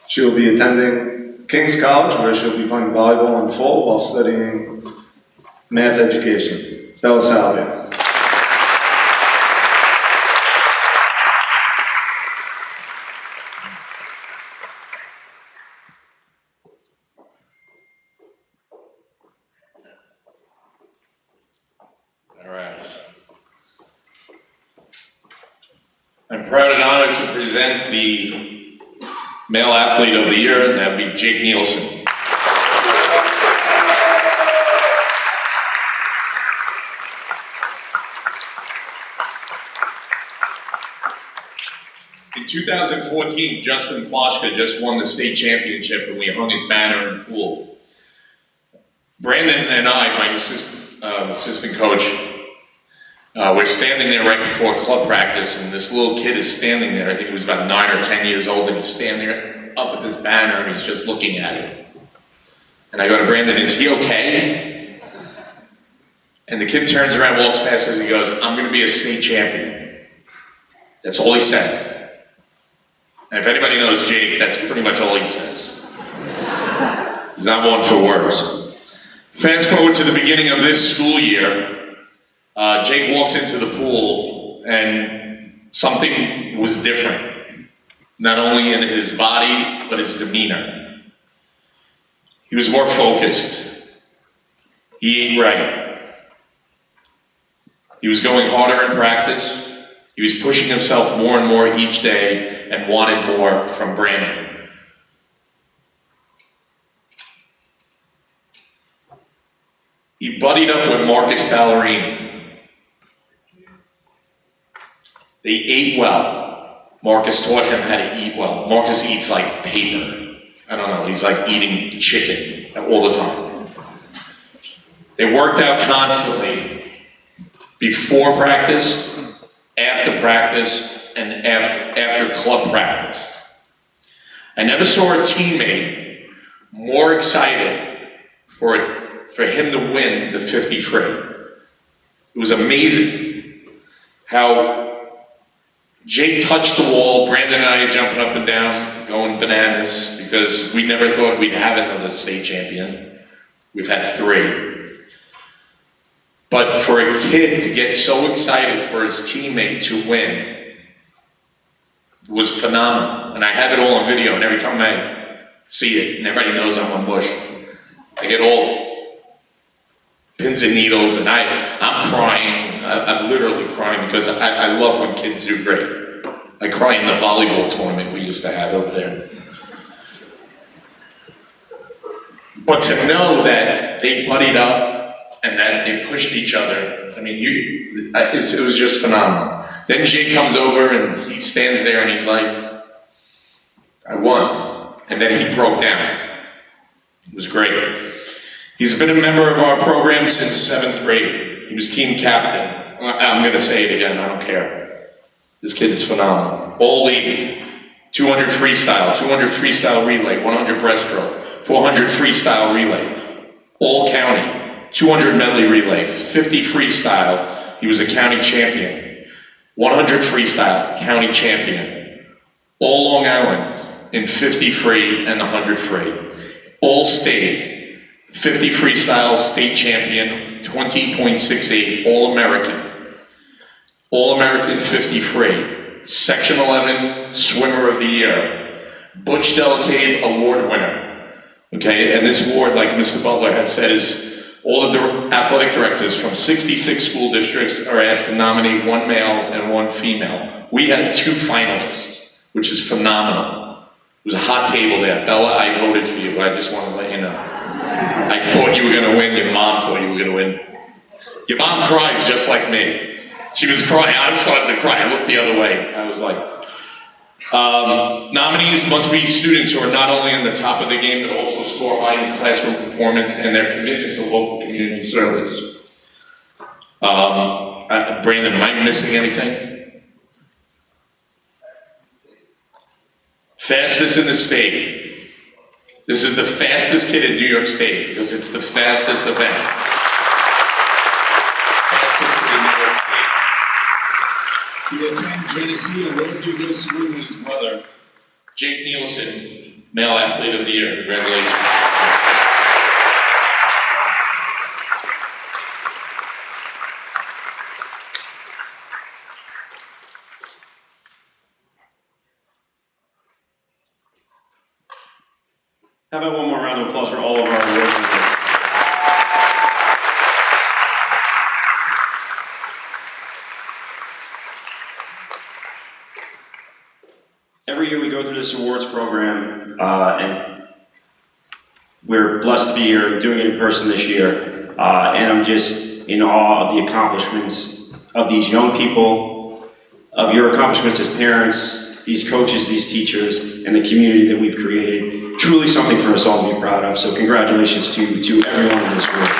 She will be attending King's College, where she'll be playing volleyball in full while studying math education. Bella Salvia. I'm proud and honored to present the Male Athlete of the Year, and that would be Jake Nielsen. In 2014, Justin Ploshka just won the state championship and we hung his banner in the pool. Brandon and I, my assistant coach, we're standing there right before club practice, and this little kid is standing there. I think he was about 9 or 10 years old, and he's standing there up with his banner, and he's just looking at it. And I go to Brandon, is he okay? And the kid turns around, walks past us, and he goes, I'm going to be a state champion. That's all he said. And if anybody knows Jake, that's pretty much all he says. He's not one for words. Fast forward to the beginning of this school year. Jake walks into the pool and something was different, not only in his body, but his demeanor. He was more focused. He ate right. He was going harder in practice. He was pushing himself more and more each day and wanted more from Brandon. He buddied up with Marcus Ballerini. They ate well. Marcus taught him how to eat well. Marcus eats like paper. I don't know, he's like eating chicken all the time. They worked out constantly before practice, after practice, and after club practice. I never saw a teammate more excited for him to win the 50 free. It was amazing how Jake touched the wall, Brandon and I are jumping up and down, going bananas, because we never thought we'd have another state champion. We've had 3. But for a kid to get so excited for his teammate to win was phenomenal. And I have it all on video, and every time I see it, and everybody knows I'm on Bush, I get all pins and needles, and I'm crying. I'm literally crying because I love when kids do great. I cry in the volleyball tournament we used to have over there. But to know that they buddied up and that they pushed each other, I mean, it was just phenomenal. Then Jake comes over and he stands there and he's like, I won. And then he broke down. It was great. He's been a member of our program since 7th grade. He was team captain. I'm going to say it again, I don't care. This kid is phenomenal. All league, 200 freestyle, 200 freestyle relay, 100 breaststroke, 400 freestyle relay, all county, 200 medley relay, 50 freestyle, he was a county champion, 100 freestyle, county champion, all Long Island in 50 free and 100 free, all state, 50 freestyle, state champion, 20.68, All-American 50 free, Section 11 Swimmer of the Year, Butch Delacave Award winner. Okay, and this award, like Mr. Butler had said, is all of the athletic directors from 66 school districts are asked to nominate 1 male and 1 female. We had 2 finalists, which is phenomenal. It was a hot table there. Bella, I voted for you, but I just want to let you know. I thought you were going to win. Your mom thought you were going to win. Your mom cries just like me. She was crying. I was starting to cry. I looked the other way. I was like, nominees must be students who are not only in the top of the game, but also score high in classroom performance and their commitment to local community service. Brandon, am I missing anything? Fastest in the state. This is the fastest kid in New York State because it's the fastest event. Fastest kid in New York State. He attends Genesee and learned to go swim with his brother. Jake Nielsen, Male Athlete of the Year. Congratulations. How about one more round of applause for all of our award winners? Every year we go through this awards program, and we're blessed to be here doing it in person this year. And I'm just in awe of the accomplishments of these young people, of your accomplishments as parents, these coaches, these teachers, and the community that we've created. Truly something for us all to be proud of. So congratulations to everyone in this group.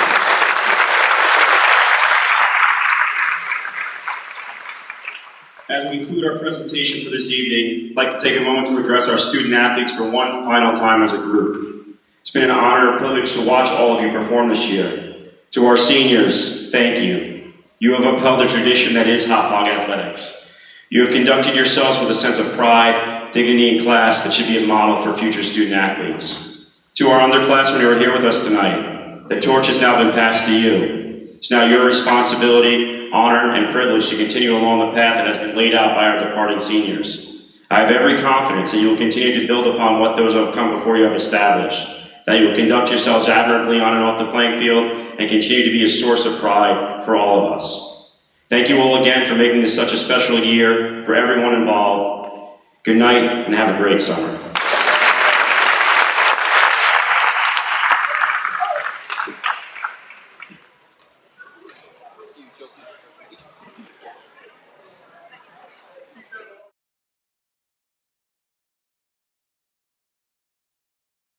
As we conclude our presentation for this evening, I'd like to take a moment to address our student athletes for one final time as a group. It's been an honor and privilege to watch all of you perform this year. To our seniors, thank you. You have upheld the tradition that is Hauppauge athletics. You have conducted yourselves with a sense of pride, dignity, and class that should be a model for future student athletes. To our underclassmen who are here with us tonight, the torch has now been passed to you. It's now your responsibility, honor, and privilege to continue along the path that has been laid out by our departing seniors. I have every confidence that you will continue to build upon what those who have come before you have established, that you will conduct yourselves admirably on and off the playing field and continue to be a source of pride for all of us. Thank you all again for making this such a special year for everyone involved. Good night and have a great summer.